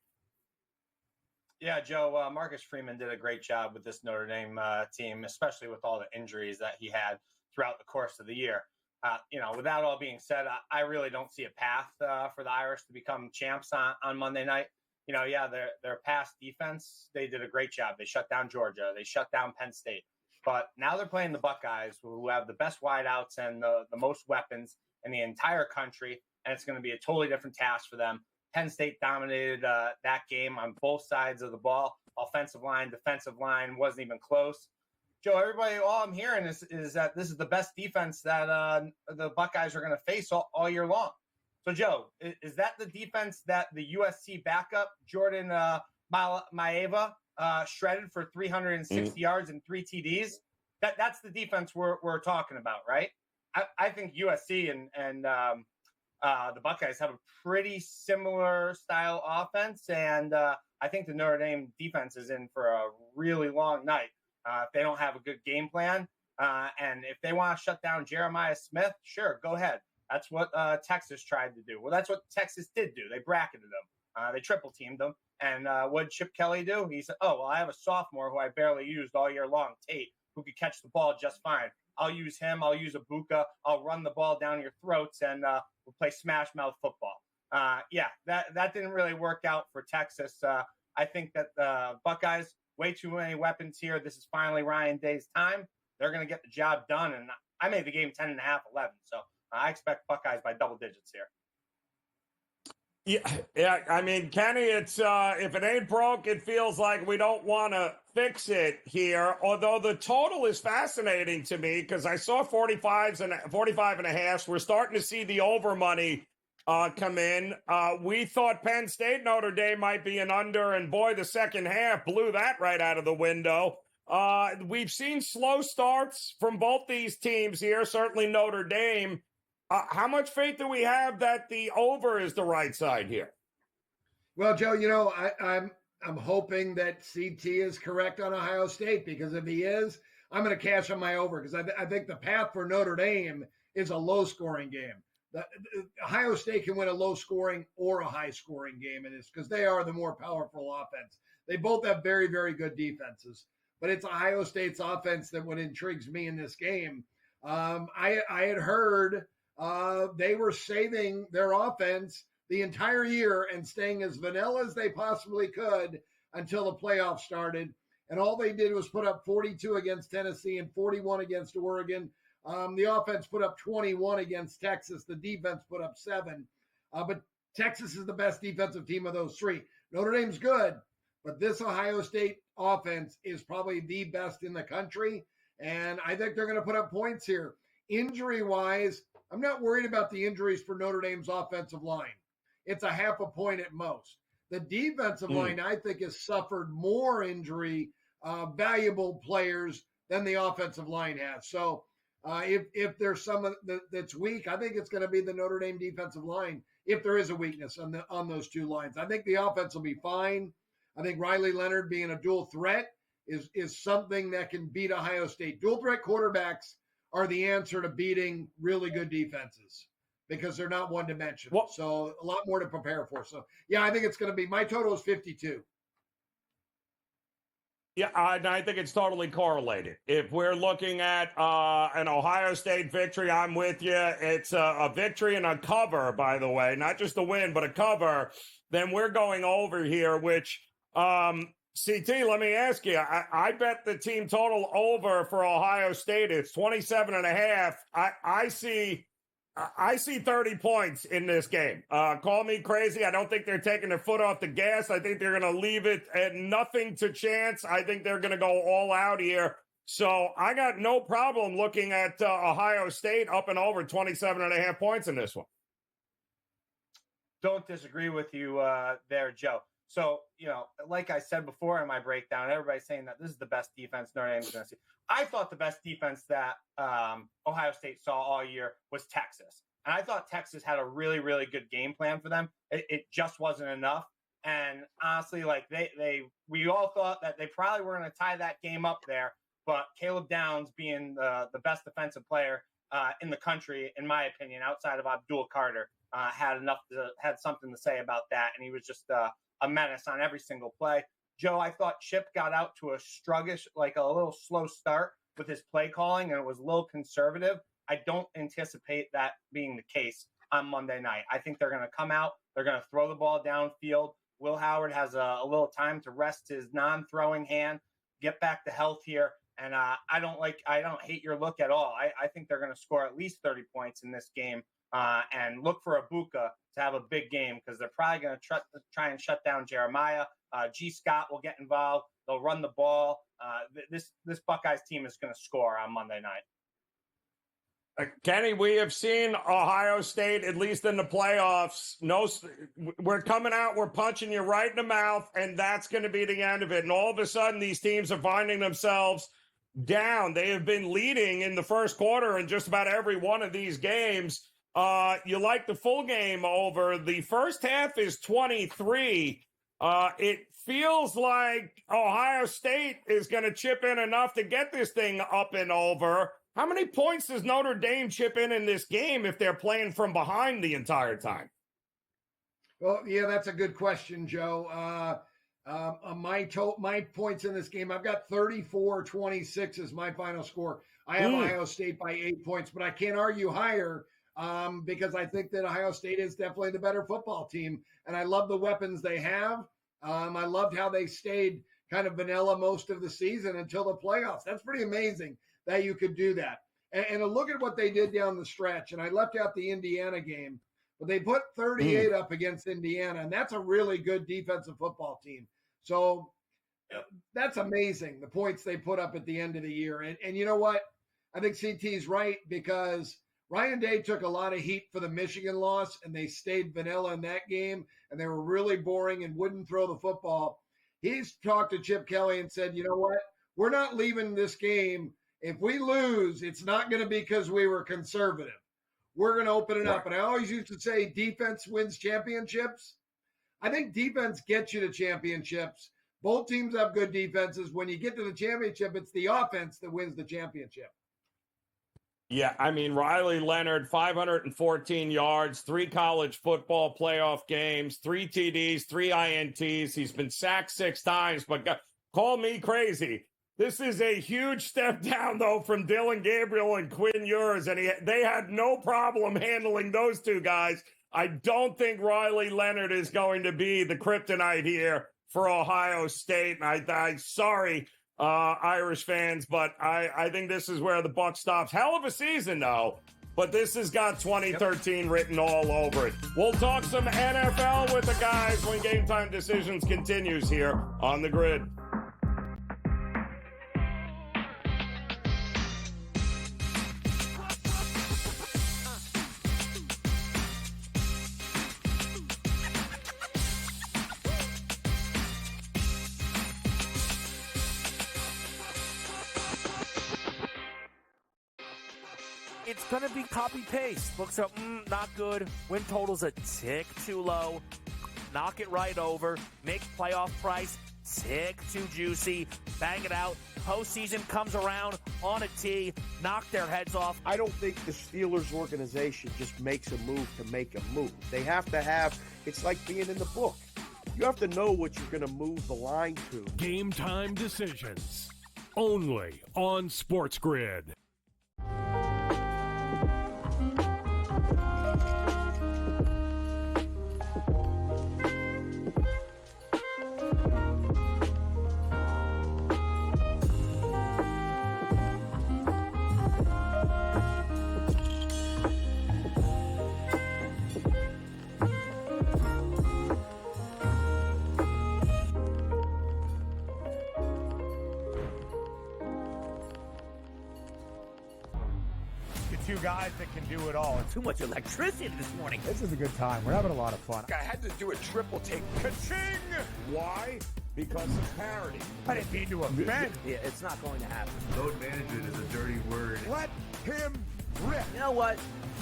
Speaker 7: Yeah, Joe, Marcus Freeman did a great job with this Notre Dame team, especially with all the injuries that he had throughout the course of the year. With that all being said, I really don't see a path for the Irish to become champs on Monday night. Their past defense, they did a great job. They shut down Georgia. They shut down Penn State. But now they're playing the Buckeyes, who have the best wideouts and the most weapons in the entire country, and it's going to be a totally different task for them. Penn State dominated that game on both sides of the ball. Offensive line, defensive line, wasn't even close. Joe, everybody, all I'm hearing is that this is the best defense that the Buckeyes are going to face all year long. So, Joe, is that the defense that the USC backup, Jordan Maeva, shredded for 360 yards and 3 TDs? That's the defense we're talking about, right? I think USC and the Buckeyes have a pretty similar style offense, and I think the Notre Dame defense is in for a really long night. If they don't have a good game plan, and if they want to shut down Jeremiah Smith, sure, go ahead. That's what Texas tried to do. Well, that's what Texas did do. They bracketed him. They triple-teamed him. And what did Chip Kelly do? He said, I have a sophomore who I barely used all year long, Tate, who could catch the ball just fine.
Speaker 18: I'll use him. I'll use Ibuka. I'll run the ball down your throats, and we'll play smash mouth football. That didn't really work out for Texas. I think that the Buckeyes, way too many weapons here. This is finally Ryan Day's time. They're going to get the job done, and I made the game 10.5, 11. So I expect Buckeyes by double digits here.
Speaker 3: Yeah. I mean, Kenny, it's if it ain't broke, it feels like we don't want to fix it here. Although the total is fascinating to me because I saw 45 and a half. We're starting to see the over money come in. We thought Penn State Notre Dame might be an under, and boy, the second half blew that right out of the window. We've seen slow starts from both these teams here. Certainly Notre Dame. How much faith do we have that the over is the right side here?
Speaker 19: Well, Joe, I'm hoping that CT is correct on Ohio State, because if he is, I'm going to cash on my over, because I think the path for Notre Dame is a low-scoring game. Ohio State can win a low-scoring or a high-scoring game in this because they are the more powerful offense. They both have very, very good defenses, but it's Ohio State's offense that what intrigues me in this game. I had heard they were saving their offense the entire year and staying as vanilla as they possibly could until the playoffs started. And all they did was put up 42 against Tennessee and 41 against Oregon. The offense put up 21 against Texas. The defense put up 7. But Texas is the best defensive team of those three. Notre Dame's good, but this Ohio State offense is probably the best in the country. And I think they're going to put up points here. Injury-wise, I'm not worried about the injuries for Notre Dame's offensive line. It's a half a point at most. The defensive line, I think, has suffered more injury, valuable players than the offensive line has. So if there's some that's weak, I think it's going to be the Notre Dame defensive line if there is a weakness on those two lines. I think the offense will be fine. I think Riley Leonard being a dual threat is something that can beat Ohio State. Dual threat quarterbacks are the answer to beating really good defenses because they're not one-dimensional. So a lot more to prepare for. So, yeah, I think it's going to be – my total is 52.
Speaker 3: Yeah, I think it's totally correlated. If we're looking at an Ohio State victory, I'm with you. It's a victory and a cover, by the way, not just a win, but a cover. Then we're going over here, which CT, let me ask you. I bet the team total over for Ohio State. It's 27.5. I see 30 points in this game. Call me crazy. I don't think they're taking their foot off the gas. I think they're going to leave it at nothing to chance. I think they're going to go all out here. So I got no problem looking at Ohio State up and over 27.5 points in this one.
Speaker 18: Don't disagree with you there, Joe. So, like I said before in my breakdown, everybody's saying that this is the best defense Notre Dame's going to see. I thought the best defense that Ohio State saw all year was Texas. And I thought Texas had a really, really good game plan for them. It just wasn't enough. And honestly, we all thought that they probably were going to tie that game up there. But Caleb Downs, being the best defensive player in the country, in my opinion, outside of Abdul Carter, had something to say about that. And he was just a menace on every single play. Joe, I thought Chip got out to a sluggish, like a little slow start with his play calling, and it was a little conservative. I don't anticipate that being the case on Monday night. I think they're going to come out. They're going to throw the ball downfield. Will Howard has a little time to rest his non-throwing hand, get back to health here. And I don't hate your look at all. I think they're going to score at least 30 points in this game and look for Ibuka to have a big game because they're probably going to try and shut down Jeremiah. G. Scott will get involved. They'll run the ball. This Buckeyes team is going to score on Monday night.
Speaker 3: Kenny, we have seen Ohio State, at least in the playoffs. We're coming out, we're punching you right in the mouth, and that's going to be the end of it. And all of a sudden, these teams are finding themselves down. They have been leading in the first quarter in just about every one of these games. You like the full game over. The first half is 23. It feels like Ohio State is going to chip in enough to get this thing up and over. How many points does Notre Dame chip in this game if they're playing from behind the entire time?
Speaker 19: Well, yeah, that's a good question, Joe. My points in this game, I've got 34-26 as my final score. I have Ohio State by 8 points, but I can't argue higher because I think that Ohio State is definitely the better football team. And I love the weapons they have. I loved how they stayed kind of vanilla most of the season until the playoffs. That's pretty amazing that you could do that. And look at what they did down the stretch. And I left out the Indiana game, but they put 38 up against Indiana, and that's a really good defensive football team. So that's amazing, the points they put up at the end of the year. And you know what? I think CT's right because Ryan Day took a lot of heat for the Michigan loss, and they stayed vanilla in that game, and they were really boring and wouldn't throw the football. He's talked to Chip Kelly and said, you know what? We're not leaving this game. If we lose, it's not going to be because we were conservative. We're going to open it up. And I always used to say defense wins championships. I think defense gets you to championships. Both teams have good defenses. When you get to the championship, it's the offense that wins the championship.
Speaker 3: Yeah, I mean, Riley Leonard, 514 yards, 3 college football playoff games, 3 TDs, 3 INTs. He's been sacked 6 times, but call me crazy. This is a huge step down, though, from Dylan Gabriel and Quinn Ewers, and they had no problem handling those 2 guys. I don't think Riley Leonard is going to be the kryptonite here for Ohio State. And I sorry, Irish fans, but I think this is where the buck stops. Hell of a season, though, but this has got 2013 written all over it. We'll talk some NFL with the guys when Game Time Decisions continues here on the Grid.
Speaker 10: It's going to be copy-paste. Books are not good. Win total's a tick too low. Knock it right over. Make playoff price tick too juicy. Bang it out. Postseason comes around on a tee. Knock their heads off.
Speaker 4: I don't think the Steelers organization just makes a move to make a move. They have to have, it's like being in the book. You have to know what you're going to move the line to.
Speaker 2: Game Time Decisions. Only on SportsGrid.
Speaker 8: Two guys that can do it all.
Speaker 9: Too much electricity this morning.
Speaker 16: This is a good time. We're having a lot of fun.
Speaker 8: I had to do a triple take. Ka-ching!
Speaker 3: Why? Because of parity.
Speaker 8: I didn't mean to offend.
Speaker 9: Yeah, it's not going to happen.
Speaker 17: Load management is a dirty word.
Speaker 8: Let him rip.
Speaker 9: You know what?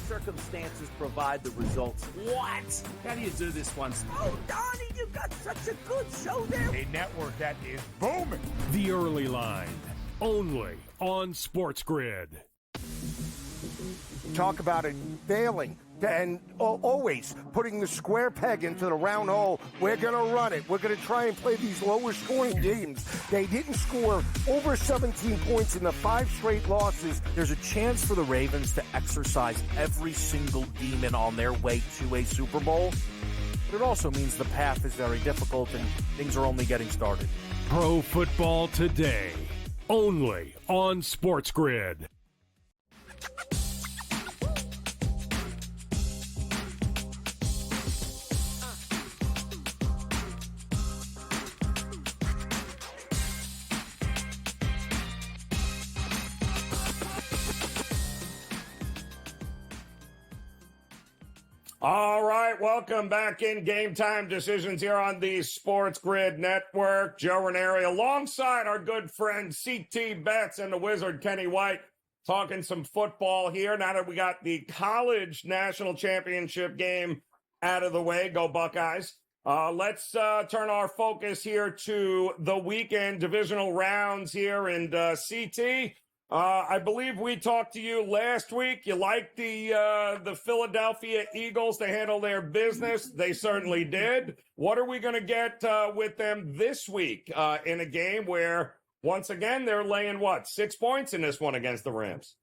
Speaker 9: Circumstances provide the results.
Speaker 17: What? How do you do this once?
Speaker 9: Oh, Donnie, you've got such a good show there.
Speaker 8: A network that is booming.
Speaker 2: The Early Line. Only on SportsGrid.
Speaker 13: Talk about it failing and always putting the square peg into the round hole. We're going to run it. We're going to try and play these lower scoring games. They didn't score over 17 points in the 5 straight losses.
Speaker 10: There's a chance for the Ravens to exercise every single demon on their way to a Super Bowl. But it also means the path is very difficult and things are only getting started.
Speaker 2: Pro Football Today. Only on SportsGrid.
Speaker 3: All right, welcome back in Game Time Decisions here on the SportsGrid Network. Joe Raineri alongside our good friend CT Betts and the Wizard Kenny White talking some football here. Now that we got the college national championship game out of the way, go Buckeyes. Let's turn our focus here to the weekend divisional rounds here. And CT, I believe we talked to you last week. You liked the Philadelphia Eagles to handle their business. They certainly did. What are we going to get with them this week in a game where once again, they're laying, 6 points in this one against the Rams?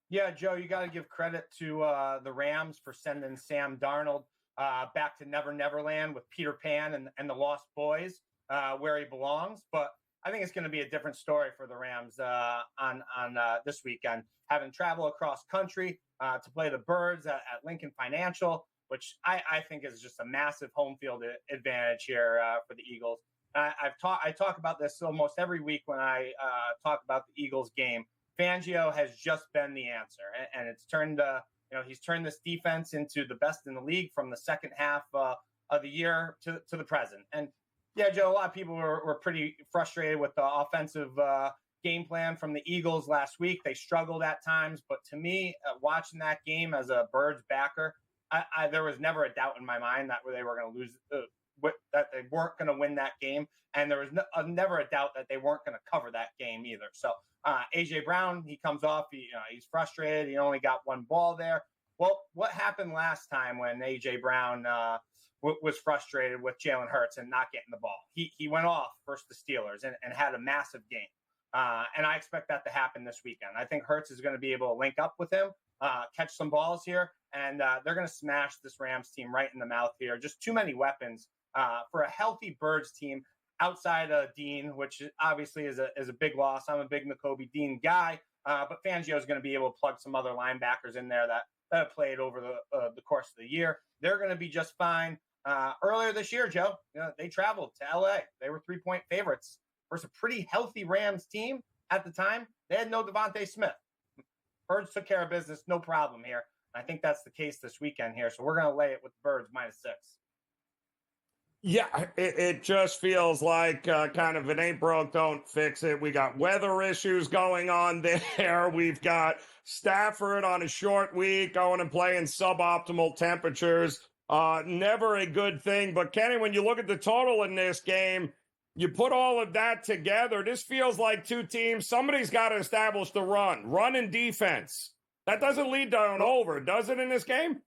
Speaker 18: Yeah, Joe, you got to give credit to the Rams for sending Sam Darnold back to Never Neverland with Peter Pan and the Lost Boys where he belongs. But I think it's going to be a different story for the Rams on this weekend, having travel across country to play the Birds at Lincoln Financial, which I think is just a massive home field advantage here for the Eagles. I talk about this almost every week when I talk about the Eagles game. Fangio has just been the answer, and it's turned he's turned this defense into the best in the league from the second half of the year to the present. And yeah, Joe, a lot of people were pretty frustrated with the offensive game plan from the Eagles last week. They struggled at times, but to me, watching that game as a Birds backer, there was never a doubt in my mind that they were going to lose, that they weren't going to win that game, and there was never a doubt that they weren't going to cover that game either. So A.J. Brown, he comes off, he's frustrated. He only got one ball there. Well, what happened last time when A.J. Brown was frustrated with Jalen Hurts and not getting the ball? He went off versus the Steelers and had a massive game. And I expect that to happen this weekend. I think Hurts is going to be able to link up with him, catch some balls here, and they're going to smash this Rams team right in the mouth here. Just too many weapons for a healthy Birds team outside of Dean, which obviously is a big loss. I'm a big Nakobe Dean guy, but Fangio is going to be able to plug some other linebackers in there that have played over the course of the year. They're going to be just fine. Earlier this year, Joe, they traveled to L.A. They were 3-point favorites versus a pretty healthy Rams team at the time. They had no Devontae Smith. Birds took care of business, no problem here. I think that's the case this weekend here. So we're going to lay it with the Birds -6.
Speaker 3: Yeah, it just feels like kind of it ain't broke, don't fix it. We got weather issues going on there. We've got Stafford on a short week going and playing suboptimal temperatures. Never a good thing. But Kenny, when you look at the total in this game, you put all of that together, this feels like two teams. Somebody's got to establish the run and defense. That doesn't lead to an over, does it, in this game?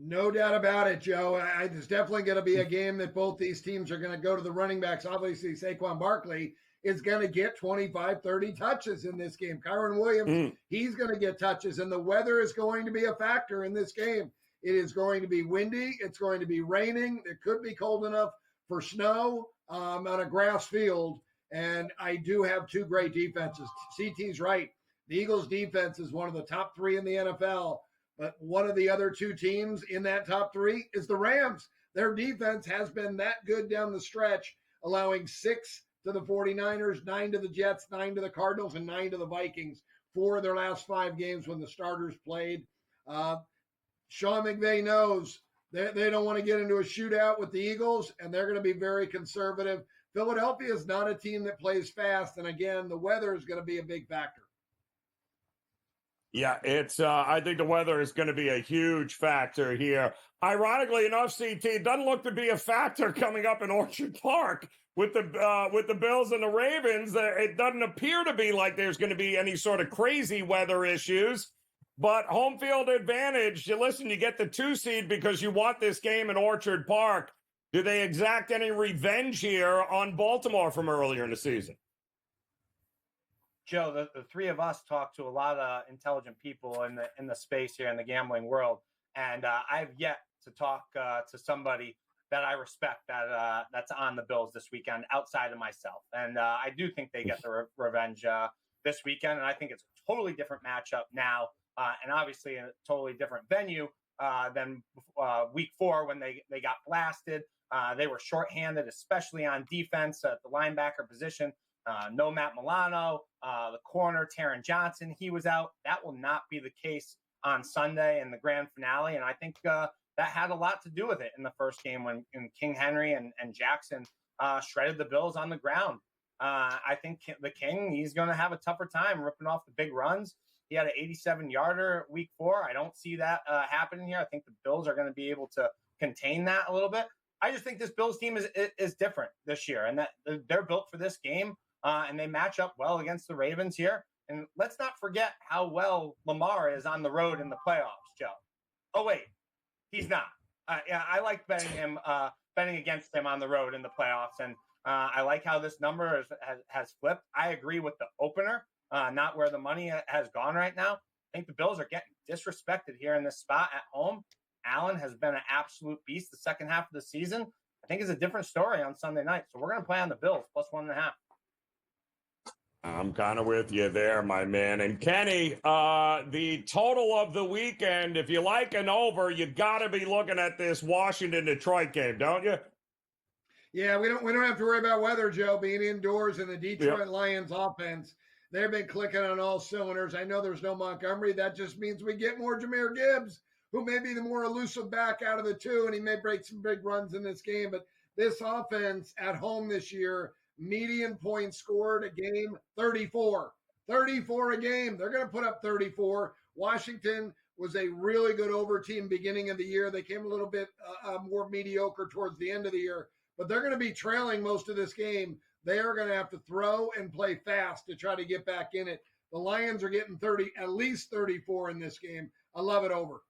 Speaker 19: No doubt about it, Joe. It's definitely going to be a game that both these teams are going to go to the running backs. Obviously, Saquon Barkley is going to get 25, 30 touches in this game. Kyron Williams, he's going to get touches, and the weather is going to be a factor in this game. It is going to be windy. It's going to be raining. It could be cold enough for snow on a grass field, and I do have two great defenses. CT's right. The Eagles' defense is one of the top three in the NFL. But one of the other two teams in that top three is the Rams. Their defense has been that good down the stretch, allowing 6 to the 49ers, 9 to the Jets, 9 to the Cardinals, and 9 to the Vikings. 4 of their last 5 games when the starters played. Sean McVay knows they don't want to get into a shootout with the Eagles, and they're going to be very conservative. Philadelphia is not a team that plays fast, and again, the weather is going to be a big factor.
Speaker 3: Yeah, it's. I think the weather is going to be a huge factor here. Ironically enough, CT, it doesn't look to be a factor coming up in Orchard Park with the Bills and the Ravens. It doesn't appear to be like there's going to be any sort of crazy weather issues. But home field advantage. You get the 2 seed because you want this game in Orchard Park. Do they exact any revenge here on Baltimore from earlier in the season?
Speaker 18: Joe, the three of us talk to a lot of intelligent people in the space here in the gambling world, and I've yet to talk to somebody that I respect that's on the Bills this weekend outside of myself. And I do think they get the revenge this weekend, and I think it's a totally different matchup now, and obviously a totally different venue than week 4 when they got blasted. They were shorthanded, especially on defense at the linebacker position. No Matt Milano, the corner, Taron Johnson, he was out. That will not be the case on Sunday in the grand finale. And I think that had a lot to do with it in the first game when King Henry and Jackson shredded the Bills on the ground. I think the King, he's going to have a tougher time ripping off the big runs. He had an 87-yarder week 4. I don't see that happening here. I think the Bills are going to be able to contain that a little bit. I just think this Bills team is different this year, and that they're built for this game. And they match up well against the Ravens here. And let's not forget how well Lamar is on the road in the playoffs, Joe. Oh, wait, he's not. Yeah, I like betting against him on the road in the playoffs. And I like how this number has flipped. I agree with the opener, not where the money has gone right now. I think the Bills are getting disrespected here in this spot at home. Allen has been an absolute beast the second half of the season. I think it's a different story on Sunday night. So we're going to play on the Bills plus 1.5.
Speaker 3: I'm kind of with you there, my man. And Kenny, the total of the weekend, if you like an over, you got to be looking at this Washington-Detroit game, don't you?
Speaker 19: Yeah, we don't have to worry about weather, Joe, being indoors, and the Detroit Lions offense, they've been clicking on all cylinders. I know there's no Montgomery. That just means we get more Jahmyr Gibbs, who may be the more elusive back out of the two, and he may break some big runs in this game. But this offense at home this year, median points scored a game, 34. 34 a game. They're going to put up 34. Washington was a really good over team beginning of the year. They came a little bit more mediocre towards the end of the year. But they're going to be trailing most of this game. They are going to have to throw and play fast to try to get back in it. The Lions are getting at least 34 in this game. I love it over.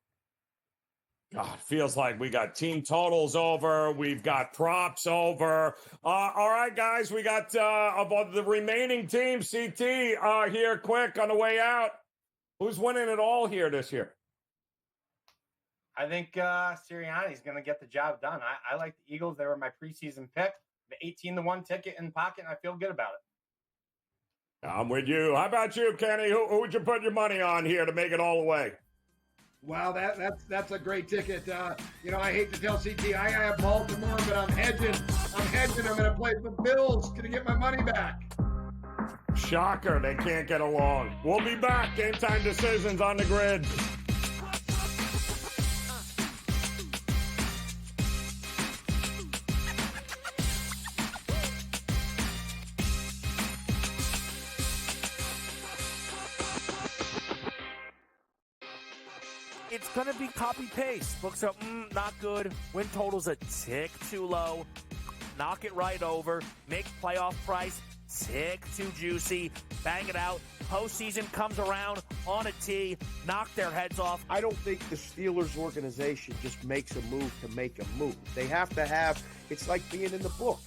Speaker 3: God, feels like we got team totals over. We've got props over. All right, guys, we got about the remaining teams. CT here quick on the way out. Who's winning it all here this year?
Speaker 18: I think Sirianni's going to get the job done. I like the Eagles. They were my preseason pick. The 18-1 ticket in pocket, and I feel good about it.
Speaker 3: I'm with you. How about you, Kenny? Who would you put your money on here to make it all the way?
Speaker 19: Wow, that's a great ticket. I hate to tell CT I have Baltimore, but I'm hedging. I'm going to play the Bills to get my money back.
Speaker 3: Shocker, they can't get along. We'll be back. Game Time Decisions on the Grid.
Speaker 10: It's going to be copy-paste. Books are not good. Win total's a tick too low. Knock it right over. Make playoff price tick too juicy. Bang it out. Postseason comes around on a tee. Knock their heads off.
Speaker 4: I don't think the Steelers organization just makes a move to make a move. They have to have, it's like being in the book.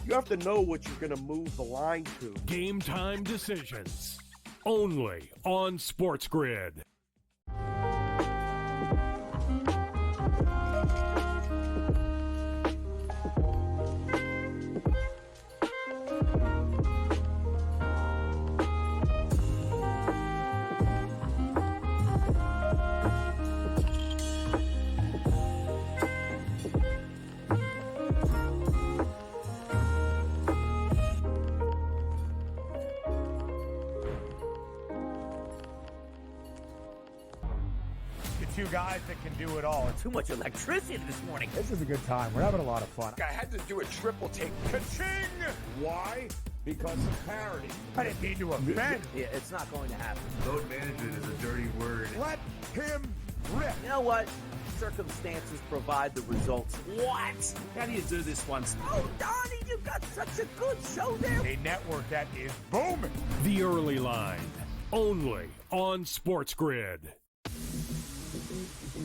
Speaker 4: You have to know what you're going to move the line to.
Speaker 2: Game Time Decisions. Only on SportsGrid.
Speaker 8: Two guys that can do it all.
Speaker 9: Too much electricity this morning.
Speaker 16: This is a good time. We're having a lot of fun.
Speaker 8: I had to do a triple take. Ka-ching!
Speaker 3: Why? Because of parity.
Speaker 8: I didn't mean to offend.
Speaker 9: Yeah, it's not going to happen.
Speaker 17: Load management is a dirty word.
Speaker 8: Let him rip.
Speaker 9: You know what? Circumstances provide the results.
Speaker 14: What? How do you do this once?
Speaker 9: Oh, Donnie, you've got such a good show there.
Speaker 8: A network that is booming.
Speaker 2: The Early Line. Only on SportsGrid.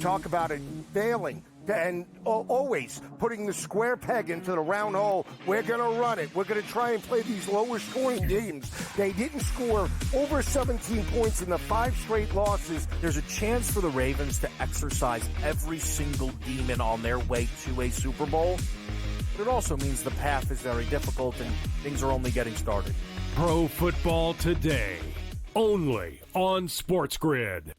Speaker 13: Talk about it failing and always putting the square peg into the round hole. We're going to run it. We're going to try and play these lower scoring games. They didn't score over 17 points in the 5 straight losses.
Speaker 10: There's a chance for the Ravens to exercise every single demon on their way to a Super Bowl. But it also means the path is very difficult and things are only getting started.
Speaker 2: Pro Football Today. Only on SportsGrid.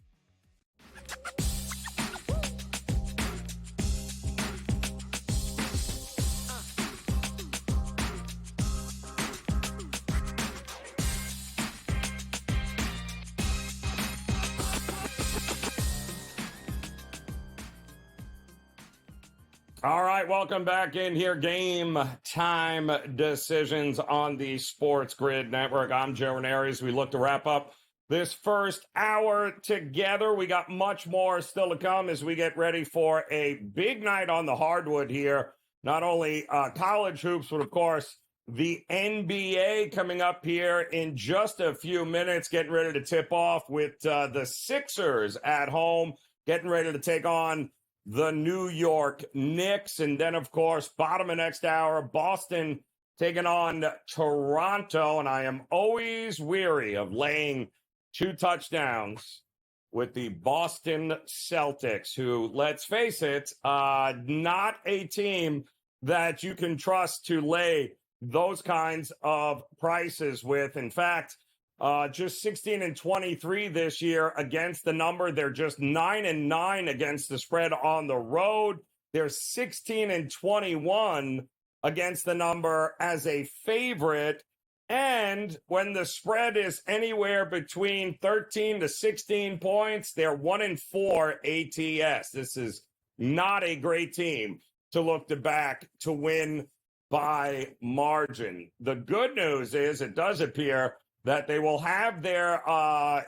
Speaker 3: All right, welcome back in here. Game Time Decisions on the SportsGrid Network. I'm Joe Raineri. As we look to wrap up this first hour together, we got much more still to come as we get ready for a big night on the hardwood here. Not only college hoops, but of course the NBA coming up here in just a few minutes, getting ready to tip off with the Sixers at home, getting ready to take on the New York Knicks. And then, of course, bottom of next hour, Boston taking on Toronto, and I am always weary of laying 2 touchdowns with the Boston Celtics, who, let's face it, not a team that you can trust to lay those kinds of prices with. In fact, just 16-23 this year against the number. They're just 9-9 against the spread on the road. They're 16-21 against the number as a favorite. And when the spread is anywhere between 13 to 16 points, they're 1-4 ATS. This is not a great team to look to back to win by margin. The good news is it does appear that they will have their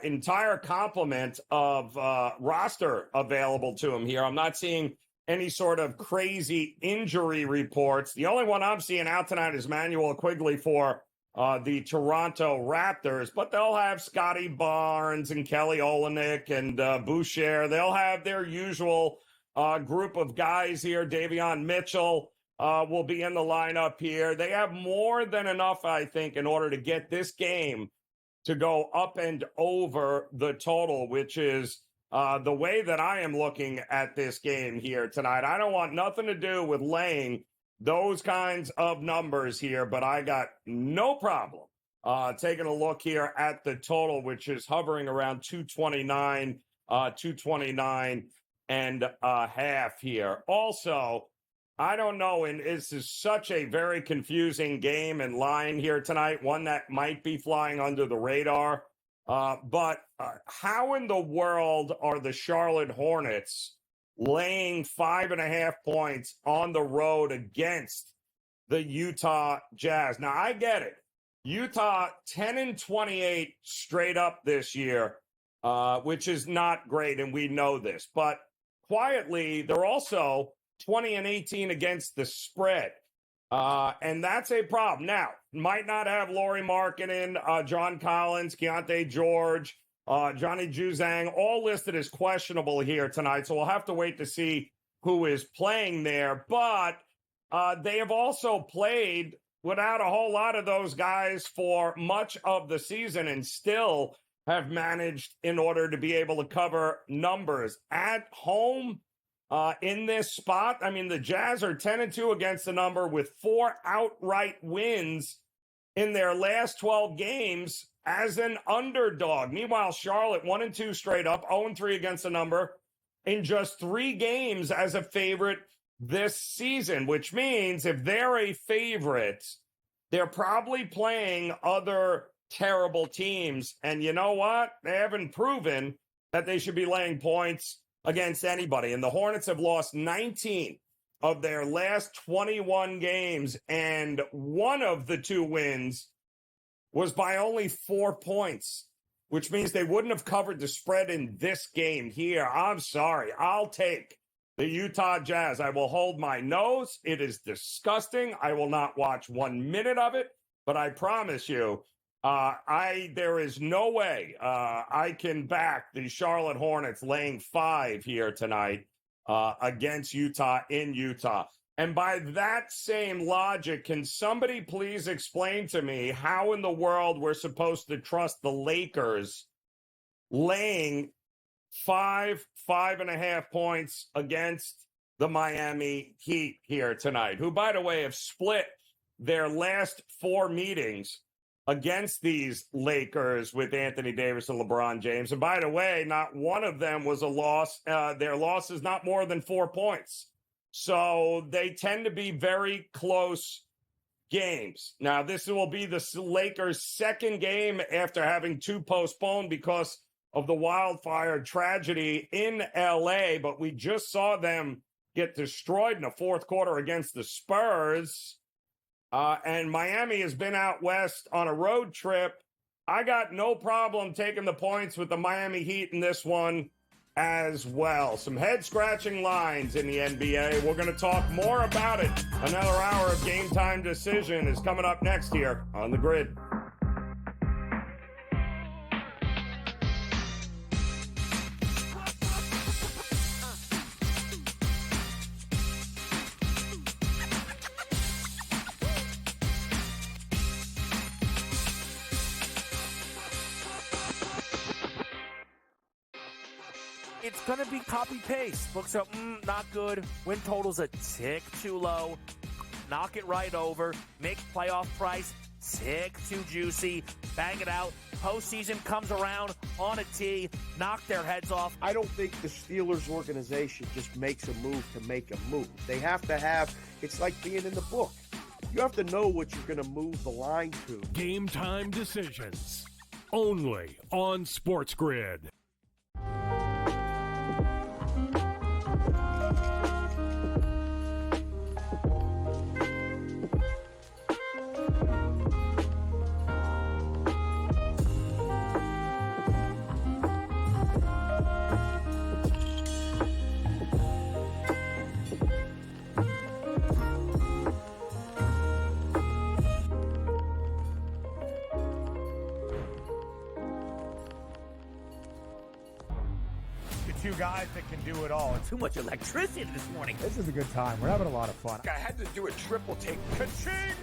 Speaker 3: entire complement of roster available to them here. I'm not seeing any sort of crazy injury reports. The only one I'm seeing out tonight is Manuel Quigley for the Toronto Raptors, but they'll have Scotty Barnes and Kelly Olynyk and Boucher. They'll have their usual group of guys here. Davion Mitchell will be in the lineup here. They have more than enough, I think, in order to get this game to go up and over the total, which is the way that I am looking at this game here tonight. I don't want nothing to do with laying those kinds of numbers here, but I got no problem taking a look here at the total, which is hovering around 229 and a half here. Also, I don't know, and this is such a very confusing game and line here tonight, one that might be flying under the radar. But how in the world are the Charlotte Hornets laying 5.5 points on the road against the Utah Jazz? Now, I get it. Utah 10-28 straight up this year, which is not great, and we know this. But quietly, they're also 20-18 against the spread. And that's a problem. Now, might not have Lauri Markkanen, John Collins, Keontae George, Johnny Juzang, all listed as questionable here tonight. So we'll have to wait to see who is playing there. But they have also played without a whole lot of those guys for much of the season and still have managed in order to be able to cover numbers at home. In this spot, I mean, the Jazz are 10-2 against the number with 4 outright wins in their last 12 games as an underdog. Meanwhile, Charlotte 1-2 straight up, 0-3 against the number in just 3 games as a favorite this season, which means if they're a favorite, they're probably playing other terrible teams. And you know what? They haven't proven that they should be laying points against anybody. And the Hornets have lost 19 of their last 21 games, and one of the 2 wins was by only 4 points, which means they wouldn't have covered the spread in this game here. I'm sorry. I'll take the Utah Jazz. I will hold my nose. It is disgusting. I will not watch 1 minute of it, but I promise you, there is no way I can back the Charlotte Hornets laying 5 here tonight against Utah in Utah. And by that same logic, can somebody please explain to me how in the world we're supposed to trust the Lakers laying 5.5 points against the Miami Heat here tonight, who, by the way, have split their last 4 meetings against these Lakers with Anthony Davis and LeBron James. And by the way, not one of them was a loss. Their loss is not more than 4 points. So they tend to be very close games. Now, this will be the Lakers' second game after having 2 postponed because of the wildfire tragedy in LA. But we just saw them get destroyed in the fourth quarter against the Spurs. And Miami has been out west on a road trip. I got no problem taking the points with the Miami Heat in this one as well. Some head-scratching lines in the NBA. We're going to talk more about it. Another hour of Game Time Decision is coming up next here on The Grid.
Speaker 10: It's going to be copy-paste. Books are, not good. Win total's a tick too low. Knock it right over. Make playoff price tick too juicy. Bang it out. Postseason comes around on a tee. Knock their heads off.
Speaker 4: I don't think the Steelers organization just makes a move to make a move. They have to have, it's like being in the book. You have to know what you're going to move the line to.
Speaker 2: Game Time Decisions. Only on SportsGrid.
Speaker 8: Two guys that can do it all.
Speaker 9: Too much electricity this morning.
Speaker 16: This is a good time. We're having a lot of fun.
Speaker 8: I had to do a triple take. Ka-ching!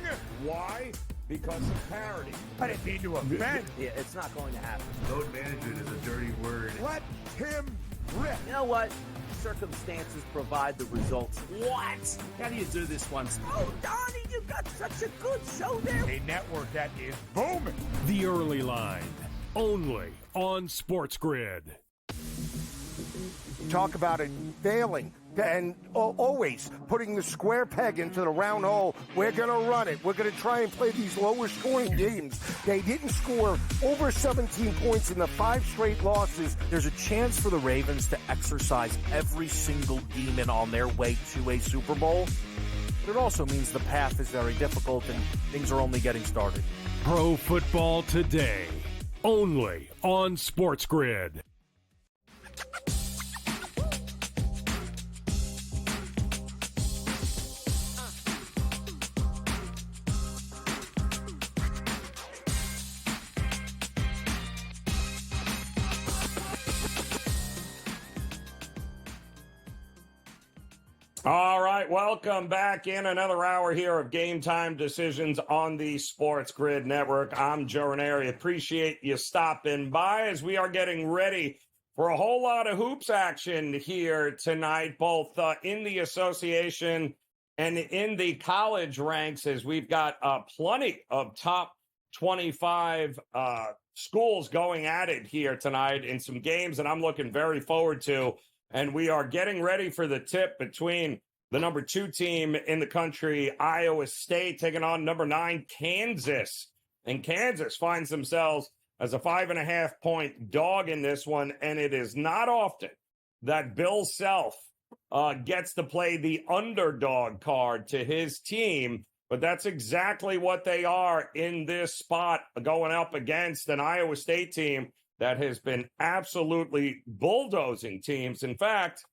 Speaker 8: Why? Because of parity. I didn't mean to offend.
Speaker 9: Yeah, it's not going to happen.
Speaker 17: Load management is a dirty word.
Speaker 8: Let him rip.
Speaker 9: You know what? Circumstances provide the results. What? How do you do this once? Oh, Donnie, you've got such a good show there.
Speaker 8: A network that is booming.
Speaker 2: The Early Line. Only on SportsGrid.
Speaker 13: Talk about it failing and always putting the square peg into the round hole. We're going to run it. We're going to try and play these lower scoring games. They didn't score over 17 points in the 5 straight losses.
Speaker 10: There's a chance for the Ravens to exercise every single demon on their way to a Super Bowl. But it also means the path is very difficult and things are only getting started.
Speaker 2: Pro Football Today. Only on SportsGrid.
Speaker 3: All right, welcome back in another hour here of Game Time Decisions on the Sports Grid Network. I'm Joe Raineri. Appreciate you stopping by as we are getting ready for a whole lot of hoops action here tonight, both in the association and in the college ranks, as we've got plenty of top 25 schools going at it here tonight in some games that I'm looking very forward to. And we are getting ready for the tip between the number 2 team in the country, Iowa State, taking on number 9, Kansas. And Kansas finds themselves as a 5.5-point dog in this one. And it is not often that Bill Self gets to play the underdog card to his team. But that's exactly what they are in this spot, going up against an Iowa State team that has been absolutely bulldozing teams. In fact,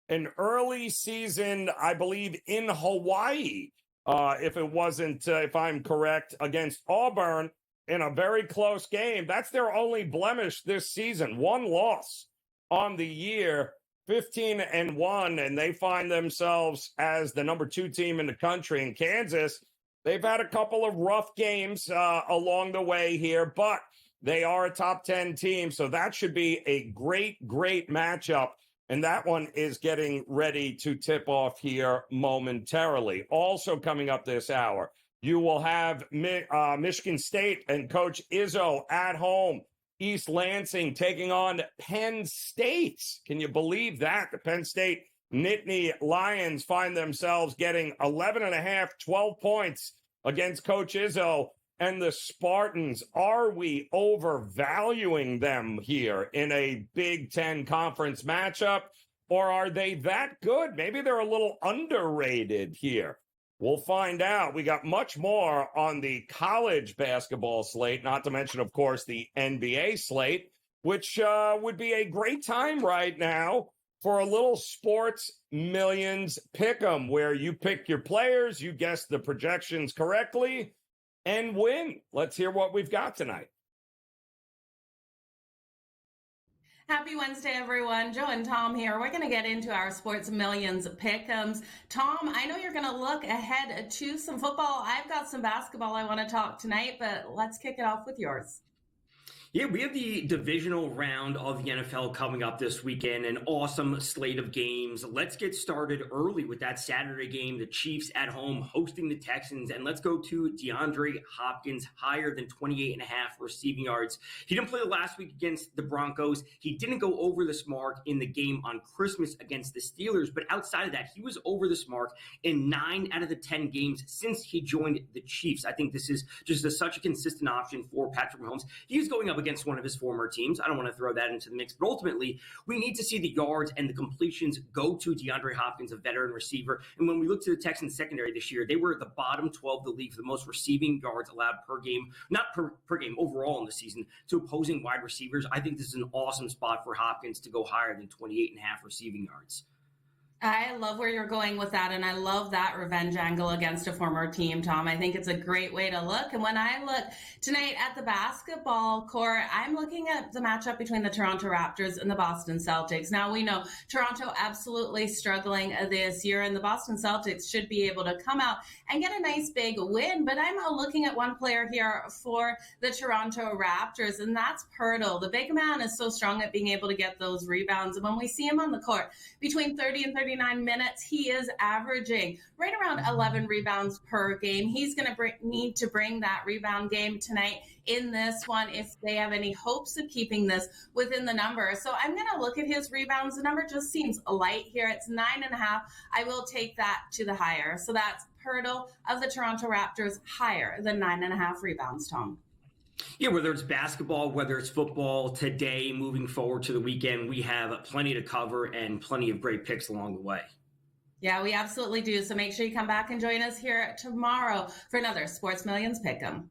Speaker 3: an early season, I believe, in Hawaii, if I'm correct, against Auburn in a very close game. That's their only blemish this season. 1 loss on the year, 15-1, and they find themselves as the number 2 team in the country. In Kansas, they've had a couple of rough games along the way here, but they are a top 10 team, so that should be a great, great matchup. And that one is getting ready to tip off here momentarily. Also coming up this hour, you will have Michigan State and Coach Izzo at home. East Lansing taking on Penn State. Can you believe that? The Penn State Nittany Lions find themselves getting 11.5, 12 points against Coach Izzo. And the Spartans, are we overvaluing them here in a Big Ten conference matchup? Or are they that good? Maybe they're a little underrated here. We'll find out. We got much more on the college basketball slate, not to mention, of course, the NBA slate, which would be a great time right now for a little Sports Millions Pick'em, where you pick your players, you guess the projections correctly, and win. Let's hear what we've got tonight.
Speaker 20: Happy Wednesday, everyone. Joe and Tom here. We're going to get into our Sports Millions Pick'ems. Tom, I know you're going to look ahead to some football. I've got some basketball I want to talk tonight, but let's kick it off with yours.
Speaker 21: Yeah, we have the divisional round of the NFL coming up this weekend, an awesome slate of games. Let's get started early with that Saturday game, the Chiefs at home hosting the Texans, and let's go to DeAndre Hopkins, higher than 28.5 receiving yards. He didn't play last week against the Broncos. He didn't go over this mark in the game on Christmas against the Steelers, but outside of that, he was over this mark in 9 out of the 10 games since he joined the Chiefs. I think this is just such a consistent option for Patrick Mahomes. He's going up against one of his former teams. I don't want to throw that into the mix, but ultimately, we need to see the yards and the completions go to DeAndre Hopkins, a veteran receiver. And when we look to the Texans secondary this year, they were at the bottom 12 of the league for the most receiving yards allowed per game, not per game, overall in the season, to opposing wide receivers. I think this is an awesome spot for Hopkins to go higher than 28.5 receiving yards.
Speaker 20: I love where you're going with that, and I love that revenge angle against a former team, Tom. I think it's a great way to look. And when I look tonight at the basketball court, I'm looking at the matchup between the Toronto Raptors and the Boston Celtics. Now, we know Toronto absolutely struggling this year, and the Boston Celtics should be able to come out and get a nice big win. But I'm looking at one player here for the Toronto Raptors, and that's Pirtle. The big man is so strong at being able to get those rebounds. And when we see him on the court, between 30 and 39 minutes, he is averaging right around 11 rebounds per game. He's going to need to bring that rebound game tonight in this one if they have any hopes of keeping this within the number. So I'm going to look at his rebounds. The number just seems light here. It's 9.5. I will take that to the higher. So that's Pirtle of the Toronto Raptors, higher than 9.5 rebounds, Tom.
Speaker 21: Yeah, whether it's basketball, whether it's football, today, moving forward to the weekend, we have plenty to cover and plenty of great picks along the way.
Speaker 20: Yeah, we absolutely do. So make sure you come back and join us here tomorrow for another Sports Millions Pick'em.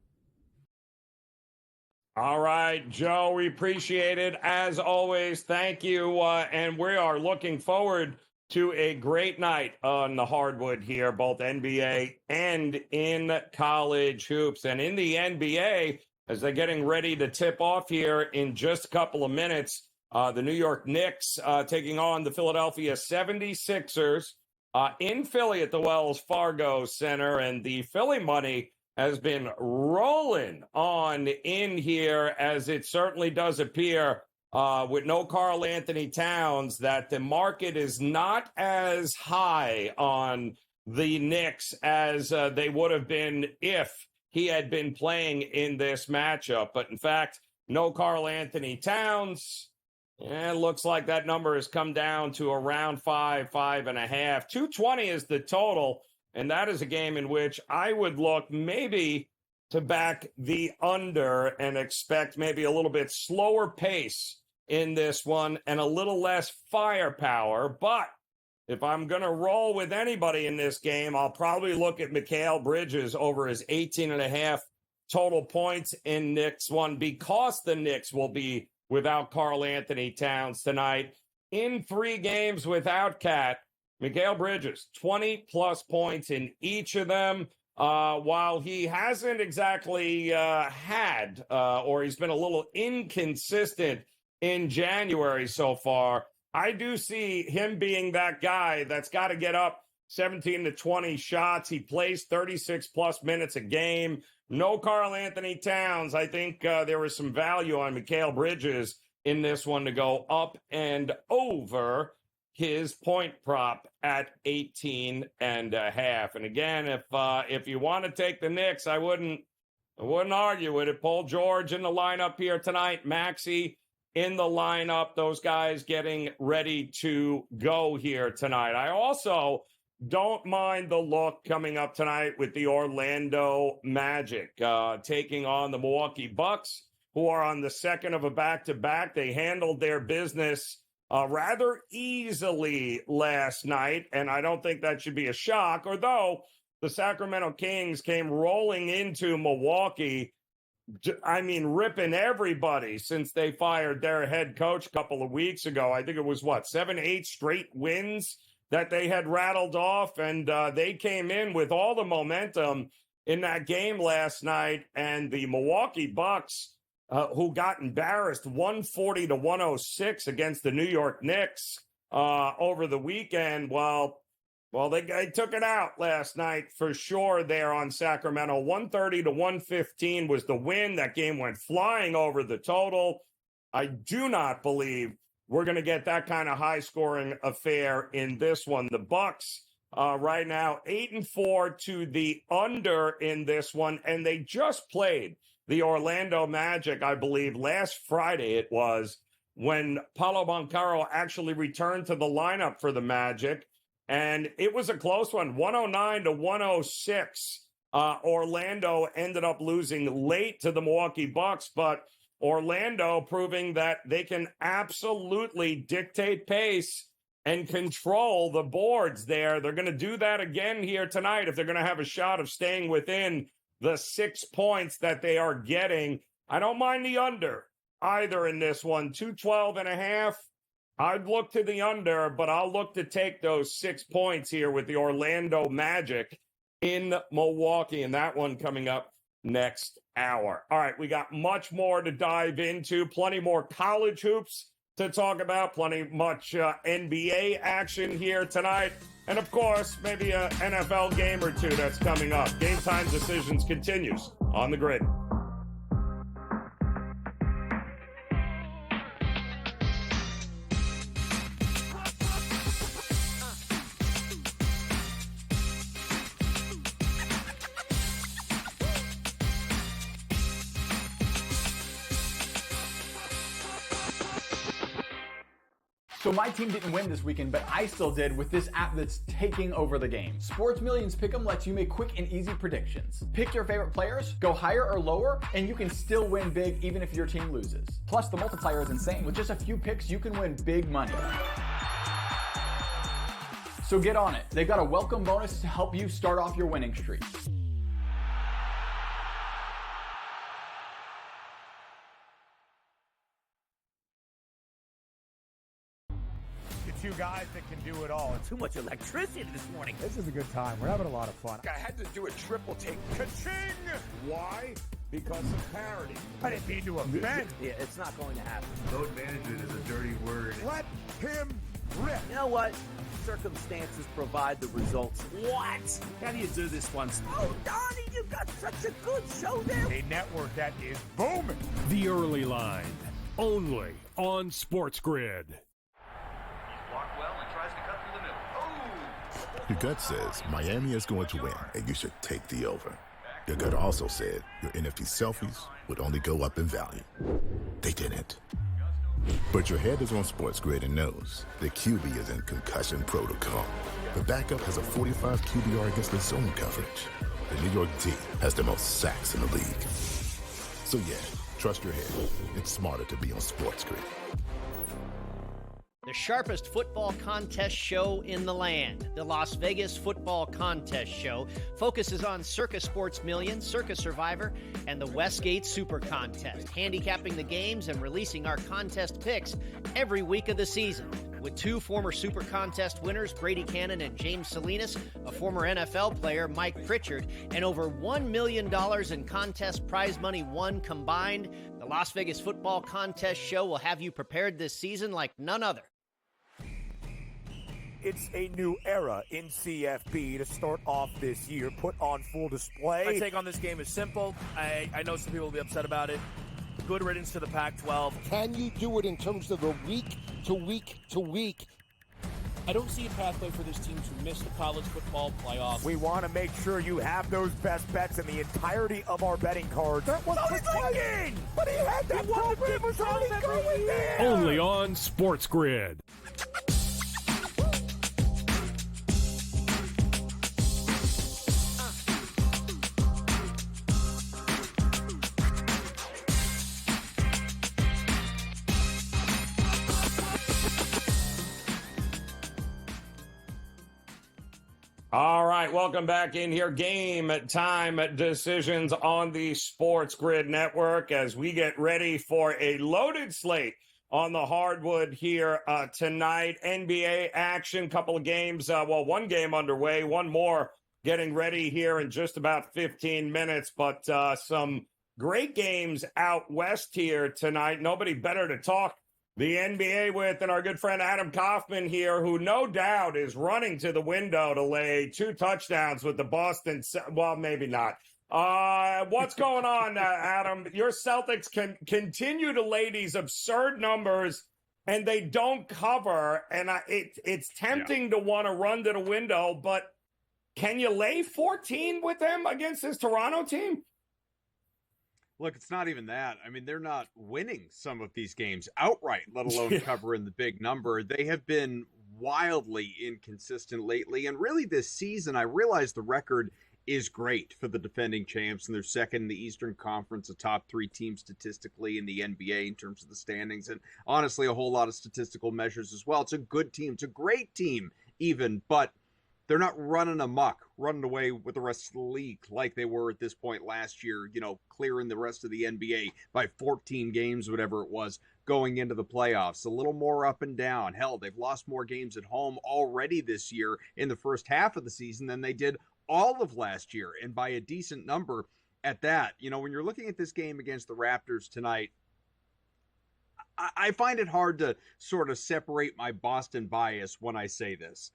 Speaker 3: All right, Joe, we appreciate it. As always, thank you. And we are looking forward to a great night on the hardwood here, both NBA and in college hoops. And in the NBA, as they're getting ready to tip off here in just a couple of minutes, the New York Knicks taking on the Philadelphia 76ers in Philly at the Wells Fargo Center. And the Philly money has been rolling on in here, as it certainly does appear with no Karl Anthony Towns that the market is not as high on the Knicks as they would have been if he had been playing in this matchup. But in fact, no Karl Anthony Towns. It looks like that number has come down to around 5.5. 220 is the total. And that is a game in which I would look maybe to back the under and expect maybe a little bit slower pace in this one and a little less firepower. But if I'm going to roll with anybody in this game, I'll probably look at Mikal Bridges over his 18.5 total points in Knicks one, because the Knicks will be without Karl Anthony Towns tonight. In 3 games without Cat, Mikal Bridges, 20-plus points in each of them. While he hasn't exactly had, or he's been a little inconsistent in January so far, I do see him being that guy that's got to get up 17 to 20 shots. He plays 36-plus minutes a game. No Karl Anthony Towns. I think there was some value on Mikal Bridges in this one to go up and over his point prop at 18.5. And again, if you want to take the Knicks, I wouldn't argue with it. Paul George in the lineup here tonight. Maxey in the lineup. Those guys getting ready to go here tonight. I also don't mind the look coming up tonight with the Orlando Magic taking on the Milwaukee Bucks, who are on the second of a back-to-back. They handled their business rather easily last night, and I don't think that should be a shock, although the Sacramento Kings came rolling into Milwaukee, I mean, ripping everybody since they fired their head coach a couple of weeks ago. I think it was, 7-8 straight wins that they had rattled off, and they came in with all the momentum in that game last night, and the Milwaukee Bucks, who got embarrassed 140 to 106 against the New York Knicks over the weekend. Well, Well, they took it out last night for sure there on Sacramento. 130 to 115 was the win. That game went flying over the total. I do not believe we're going to get that kind of high-scoring affair in this one. The Bucks right now 8-4 to the under in this one, and they just played the Orlando Magic, I believe, last Friday it was, when Paolo Banchero actually returned to the lineup for the Magic. And it was a close one, 109 to 106. Orlando ended up losing late to the Milwaukee Bucks, but Orlando proving that they can absolutely dictate pace and control the boards there. They're going to do that again here tonight if they're going to have a shot of staying within the 6 points that they are getting. I don't mind the under either in this one, 212.5. I'd look to the under, but I'll look to take those 6 points here with the Orlando Magic in Milwaukee, and that one coming up next hour. All right, we got much more to dive into, plenty more college hoops to talk about, much NBA action here tonight, and of course, maybe an NFL game or two that's coming up. Game Time Decisions continues on the grid.
Speaker 7: So my team didn't win this weekend, but I still did with this app that's taking over the game. Sports Millions Pick'em lets you make quick and easy predictions. Pick your favorite players, go higher or lower, and you can still win big even if your team loses. Plus, the multiplier is insane. With just a few picks, you can win big money. So get on it. They've got a welcome bonus to help you start off your winning streak.
Speaker 8: Two guys that can do it all.
Speaker 9: Too much electricity this morning.
Speaker 16: This is a good time. We're having a lot of fun.
Speaker 8: I had to do a triple take. Ka-ching! Why? Because of parity. I didn't mean to offend.
Speaker 9: Yeah, it's not going to happen.
Speaker 17: Load management is a dirty word.
Speaker 8: Let him rip.
Speaker 9: You know what? Circumstances provide the results. What? How do you do this once? Oh, Donnie, you've got such a good show there.
Speaker 8: A network that is booming.
Speaker 2: The Early Line, only on SportsGrid.
Speaker 11: Your gut says Miami is going to win, and you should take the over. Your gut also said your NFT selfies would only go up in value. They didn't. But your head is on SportsGrid and knows the QB is in concussion protocol. The backup has a 45 QBR against the zone coverage. The New York D has the most sacks in the league. So yeah, trust your head. It's smarter to be on SportsGrid.
Speaker 12: The sharpest football contest show in the land, the Las Vegas Football Contest Show, focuses on Circa Sports Million, Circa Survivor, and the Westgate Super Contest, handicapping the games and releasing our contest picks every week of the season. With two former Super Contest winners, Brady Cannon and James Salinas, a former NFL player, Mike Pritchard, and over $1 million in contest prize money won combined, the Las Vegas Football Contest Show will have you prepared this season like none other.
Speaker 8: It's a new era in CFB to start off this year, put on full display.
Speaker 10: My take on this game is simple. I know some people will be upset about it. Good riddance to the Pac-12.
Speaker 13: Can you do it in terms of a week to week to week?
Speaker 14: I don't see a pathway for this team to miss the college football playoff.
Speaker 8: We want to make sure you have those best bets in the entirety of our betting cards. That was thinking! But he had that program was already going there!
Speaker 2: Only on SportsGrid.
Speaker 3: All right, welcome back in here. Game Time Decisions on the SportsGrid Network as we get ready for a loaded slate on the hardwood here tonight. NBA action, couple of games, one game underway, one more getting ready here in just about 15 minutes, but some great games out west here tonight. Nobody better to talk The NBA with and our good friend Adam Kaufman here, who no doubt is running to the window to lay 2 touchdowns with the Boston. Well, maybe not. What's going on, Adam? Your Celtics can continue to lay these absurd numbers, and they don't cover. And it's tempting to want to run to the window, but can you lay 14 with them against this Toronto team?
Speaker 5: Look, it's not even that. I mean, they're not winning some of these games outright, let alone covering the big number. They have been wildly inconsistent lately. And really this season, I realize the record is great for the defending champs, and they're second in the Eastern Conference, a top 3 team statistically in the NBA in terms of the standings. And honestly, a whole lot of statistical measures as well. It's a good team. It's a great team even, but they're not running amok, running away with the rest of the league like they were at this point last year, clearing the rest of the NBA by 14 games, whatever it was, going into the playoffs. A little more up and down. Hell, they've lost more games at home already this year in the first half of the season than they did all of last year, and by a decent number at that. When you're looking at this game against the Raptors tonight, I find it hard to sort of separate my Boston bias when I say this.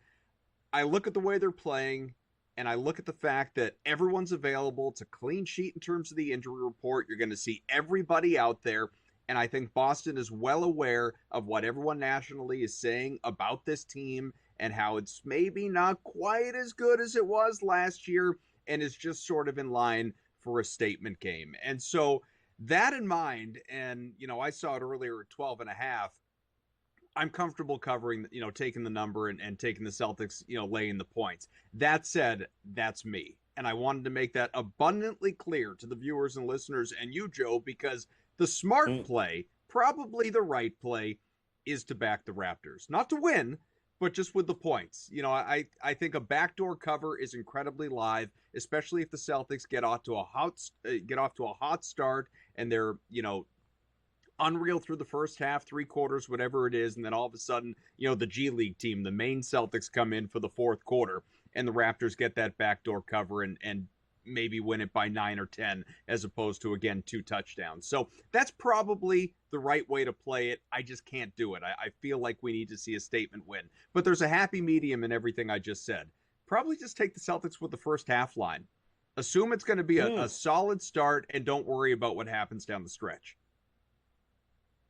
Speaker 5: I look at the way they're playing, and I look at the fact that everyone's available. It's a clean sheet in terms of the injury report. You're going to see everybody out there, and I think Boston is well aware of what everyone nationally is saying about this team and how it's maybe not quite as good as it was last year and is just sort of in line for a statement game. And so that in mind, and, I saw it earlier at 12.5, I'm comfortable covering, taking the number and taking the Celtics, laying the points. That said, that's me. And I wanted to make that abundantly clear to the viewers and listeners and you, Joe, because the smart play, probably the right play, is to back the Raptors. Not to win, but just with the points. I think a backdoor cover is incredibly live, especially if the Celtics get off to a hot start and they're, unreal through the first half, 3 quarters, whatever it is, and then all of a sudden, the G League team, the main Celtics, come in for the fourth quarter, and the Raptors get that backdoor cover and maybe win it by 9 or 10, as opposed to, again, 2 touchdowns. So that's probably the right way to play it. I just can't do it. I feel like we need to see a statement win. But there's a happy medium in everything I just said. Probably just take the Celtics with the first half line. Assume it's going to be a solid start, and don't worry about what happens down the stretch.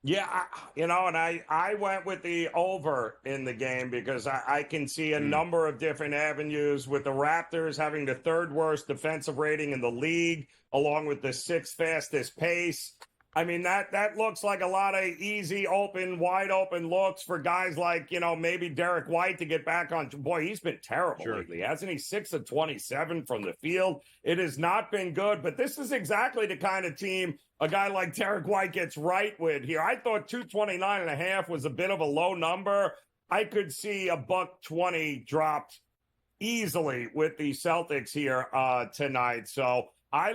Speaker 3: Yeah, and I went with the over in the game because I can see a number of different avenues with the Raptors having the 3rd worst defensive rating in the league, along with the 6th fastest pace. I mean, that looks like a lot of easy, wide open looks for guys like, maybe Derek White to get back on. Boy, he's been terrible lately, hasn't he? 6 of 27 from the field. It has not been good, but this is exactly the kind of team a guy like Derek White gets right with here. I thought 229.5 was a bit of a low number. I could see a $120 dropped easily with the Celtics here tonight. So I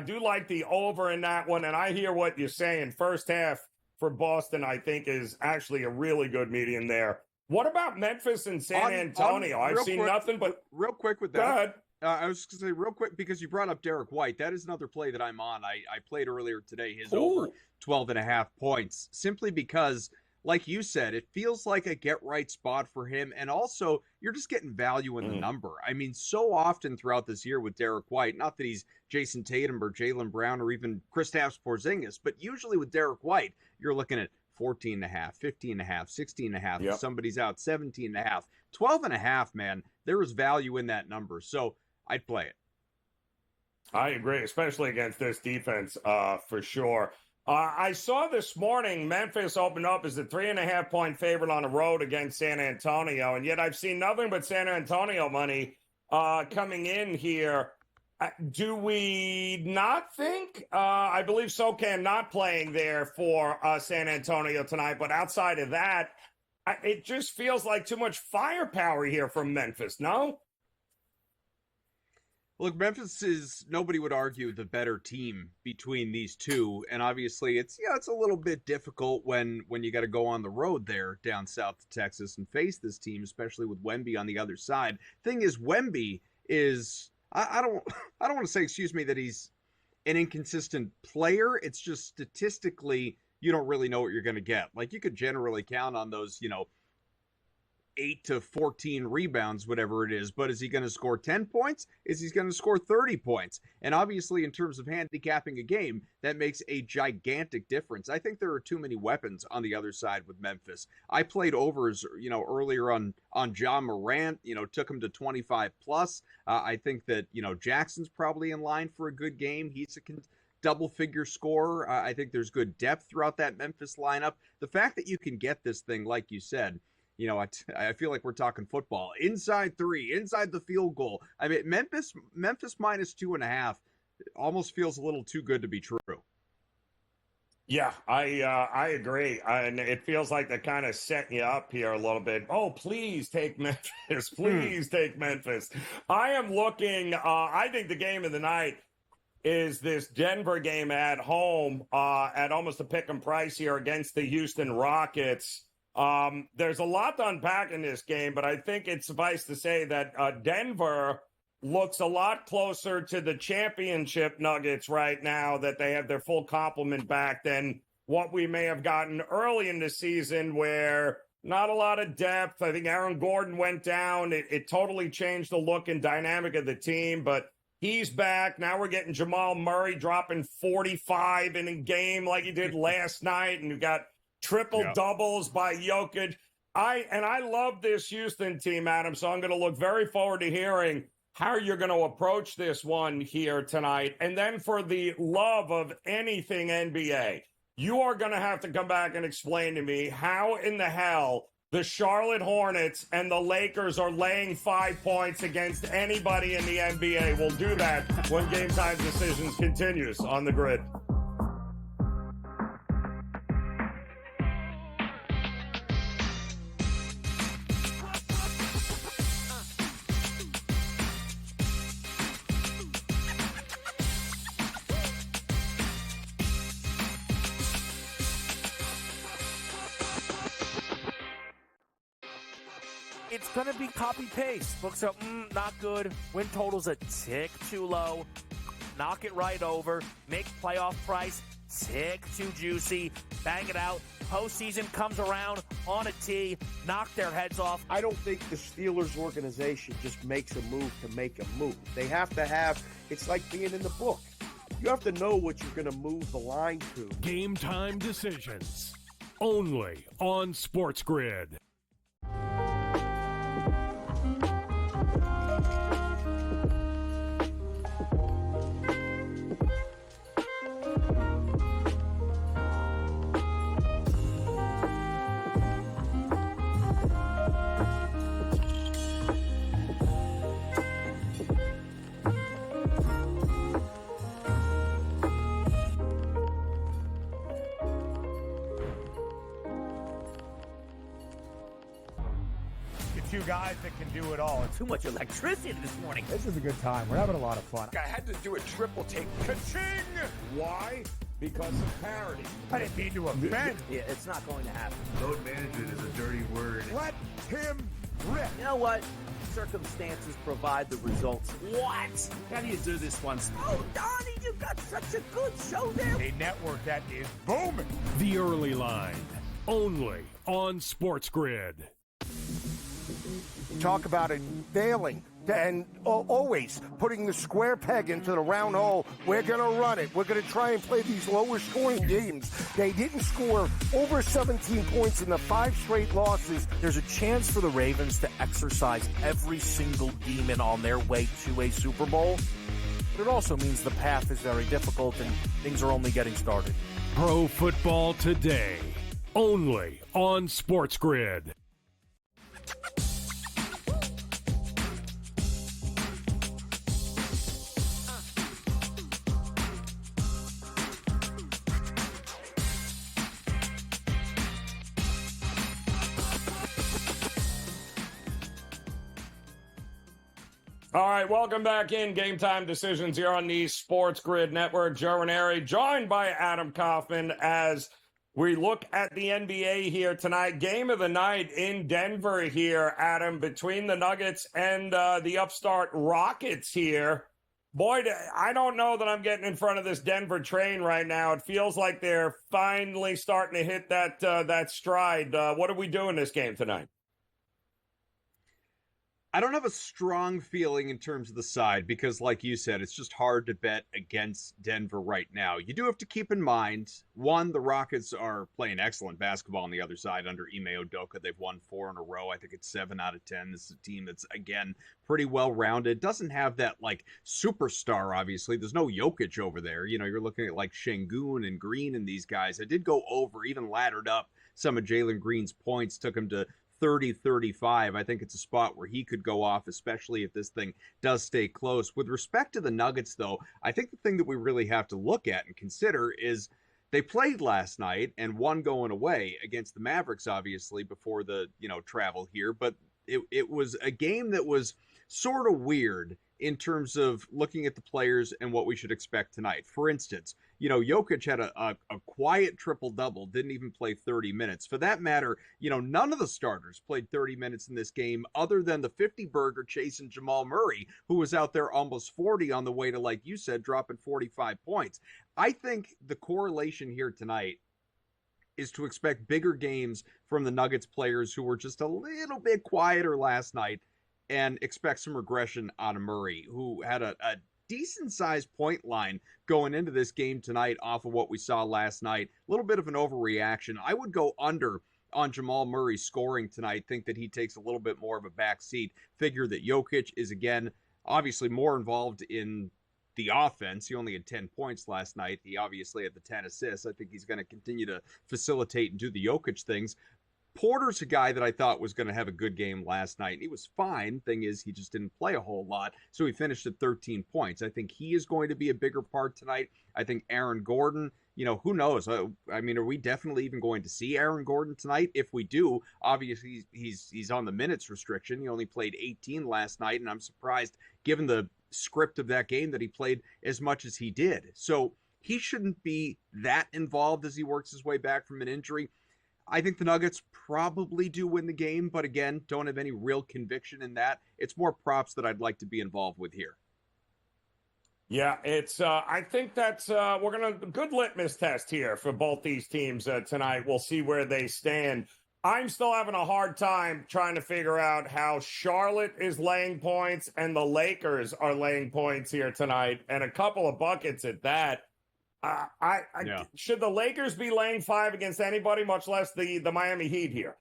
Speaker 3: do like the over in that one, and I hear what you're saying. First half for Boston, I think, is actually a really good medium there. What about Memphis and San Antonio? I've seen nothing but...
Speaker 5: Real quick with that.
Speaker 3: Go ahead.
Speaker 5: I was just going to say real quick, because you brought up Derek White. That is another play that I'm on. I played earlier today, his over 12.5 points, simply because, like you said, it feels like a get-right spot for him. And also, you're just getting value in the number. I mean, so often throughout this year with Derek White, not that he's Jason Tatum or Jaylen Brown or even Kristaps Porzingis, but usually with Derek White, you're looking at 14.5, 15.5, 16.5. If somebody's out, 17.5. 12.5, man, there is value in that number. So I'd play it.
Speaker 3: I agree, especially against this defense, for sure. I saw this morning Memphis opened up as a 3.5-point favorite on the road against San Antonio, and yet I've seen nothing but San Antonio money coming in here. Do we not think? I believe SoCam not playing there for San Antonio tonight, but outside of that, it just feels like too much firepower here from Memphis, no?
Speaker 5: Look, Memphis is, nobody would argue, the better team between these two. And obviously it's a little bit difficult when you got to go on the road there down south to Texas and face this team, especially with Wemby on the other side. Thing is, Wemby is, I don't want to say, that he's an inconsistent player. It's just statistically you don't really know what you're going to get. Like, you could generally count on those, 8 to 14 rebounds, whatever it is. But is he going to score 10 points? Is he going to score 30 points? And obviously, in terms of handicapping a game, that makes a gigantic difference. I think there are too many weapons on the other side with Memphis. I played overs, earlier on Ja Morant, took him to 25 plus. I think that, Jackson's probably in line for a good game. He's a double-figure scorer. I think there's good depth throughout that Memphis lineup. The fact that you can get this thing, like you said, I feel like we're talking football. Inside 3, inside the field goal. I mean, Memphis minus 2.5 almost feels a little too good to be true.
Speaker 3: Yeah, I agree. And it feels like they're kind of setting you up here a little bit. Oh, please take Memphis. Please take Memphis. I am looking, I think the game of the night is this Denver game at home at almost a pick 'em price here against the Houston Rockets. There's a lot to unpack in this game, but I think it's suffice to say that Denver looks a lot closer to the championship Nuggets right now, that they have their full complement back, than what we may have gotten early in the season, where not a lot of depth. I think Aaron Gordon went down. It totally changed the look and dynamic of the team, but he's back. Now we're getting Jamal Murray dropping 45 in a game like he did last night, and you got triple doubles by Jokic. I love this Houston team, Adam, so I'm going to look very forward to hearing how you're going to approach this one here tonight. And then, for the love of anything NBA, you are going to have to come back and explain to me how in the hell the Charlotte Hornets and the Lakers are laying 5 points against anybody in the NBA. We'll do that when Game Time Decisions continues on the Grid.
Speaker 10: It's going to be copy-paste. Books are not good. Win total's a tick too low. Knock it right over. Make playoff price tick too juicy. Bang it out. Postseason comes around on a tee. Knock their heads off.
Speaker 4: I don't think the Steelers organization just makes a move to make a move. They have to have, it's like being in the book. You have to know what you're going to move the line to.
Speaker 2: Game Time Decisions. Only on SportsGrid.
Speaker 8: Two guys that can do it all.
Speaker 9: Too much electricity this morning.
Speaker 16: This is a good time. We're having a lot of fun.
Speaker 8: I had to do a triple take. Ka-ching!
Speaker 3: Why? Because of parity.
Speaker 8: I didn't mean to offend.
Speaker 9: Yeah, it's not going to happen.
Speaker 17: Load management is a dirty word.
Speaker 8: Let him rip.
Speaker 9: You know what? Circumstances provide the results. What? How do you do this once? Oh, Donnie, you got such a good show there.
Speaker 8: A network that is booming.
Speaker 2: The Early Line. Only on SportsGrid.
Speaker 13: Talk about it failing and always putting the square peg into the round hole. We're going to run it. We're going to try and play these lower scoring games. They didn't score over 17 points in the 5 straight losses.
Speaker 10: There's a chance for the Ravens to exercise every single demon on their way to a Super Bowl. But it also means the path is very difficult and things are only getting started.
Speaker 2: Pro Football Today. Only on SportsGrid.
Speaker 3: All right, welcome back in Game Time Decisions here on the SportsGrid Network. Joe Raineri, joined by Adam Kaufman, as we look at the NBA here tonight. Game of the night in Denver here, Adam, between the Nuggets and the upstart Rockets here. Boyd, I don't know that I'm getting in front of this Denver train right now. It feels like they're finally starting to hit that stride. What are we doing this game tonight?
Speaker 5: I don't have a strong feeling in terms of the side because, like you said, it's just hard to bet against Denver right now. You do have to keep in mind, one, the Rockets are playing excellent basketball on the other side under Ime Udoka. They've won 4 in a row. I think it's 7 out of 10. This is a team that's, again, pretty well-rounded. Doesn't have that, like, superstar, obviously. There's no Jokic over there. You know, you're looking at, like, Şengün and Green and these guys. I did go over, even laddered up some of Jalen Green's points, took him to 30-35. I think it's a spot where he could go off, especially if this thing does stay close. With respect to the Nuggets, though, I think the thing that we really have to look at and consider is they played last night and won going away against the Mavericks, obviously, before the, travel here. But it was a game that was sort of weird in terms of looking at the players and what we should expect tonight. For instance, Jokic had a quiet triple-double, didn't even play 30 minutes. For that matter, none of the starters played 30 minutes in this game other than the 50-burger chasing Jamal Murray, who was out there almost 40 on the way to, like you said, dropping 45 points. I think the correlation here tonight is to expect bigger games from the Nuggets players who were just a little bit quieter last night, and expect some regression out of Murray, who had a decent-sized point line going into this game tonight off of what we saw last night. A little bit of an overreaction. I would go under on Jamal Murray scoring tonight, think that he takes a little bit more of a back seat, figure that Jokic is, again, obviously more involved in the offense. He only had 10 points last night. He obviously had the 10 assists. I think he's going to continue to facilitate and do the Jokic things. Porter's a guy that I thought was going to have a good game last night. He was fine. Thing is, he just didn't play a whole lot, so he finished at 13 points. I think he is going to be a bigger part tonight. I think Aaron Gordon, who knows? I mean, are we definitely even going to see Aaron Gordon tonight? If we do, obviously he's on the minutes restriction. He only played 18 last night, and I'm surprised, given the script of that game, that he played as much as he did. So he shouldn't be that involved as he works his way back from an injury. I think the Nuggets probably do win the game, but again, don't have any real conviction in that. It's more props that I'd like to be involved with here.
Speaker 3: Yeah, it's. I think that's. We're gonna good litmus test here for both these teams tonight. We'll see where they stand. I'm still having a hard time trying to figure out how Charlotte is laying points and the Lakers are laying points here tonight, and a couple of buckets at that. Should the Lakers be laying 5 against anybody, much less the Miami Heat here?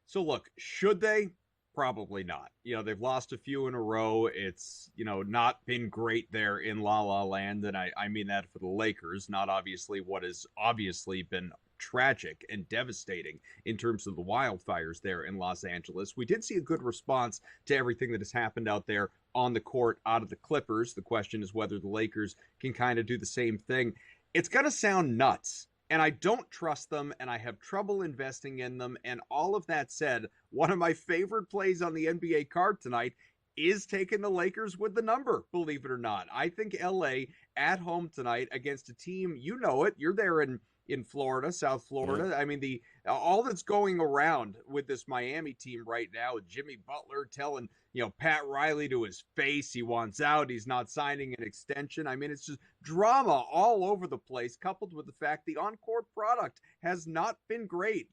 Speaker 5: So look, should they? Probably not. They've lost a few in a row. It's, not been great there in La La Land. And I mean that for the Lakers, not obviously what has obviously been tragic and devastating in terms of the wildfires there in Los Angeles. We did see a good response to everything that has happened out there on the court out of the Clippers. The question is whether the Lakers can kind of do the same thing. It's going to sound nuts, and I don't trust them, and I have trouble investing in them. And all of that said, one of my favorite plays on the NBA card tonight is taking the Lakers with the number, believe it or not. I think LA at home tonight against a team, you're there in Florida, South Florida. I mean, all that's going around with this Miami team right now, with Jimmy Butler telling, Pat Riley to his face he wants out, he's not signing an extension. I mean, it's just drama all over the place, coupled with the fact the on-court product has not been great.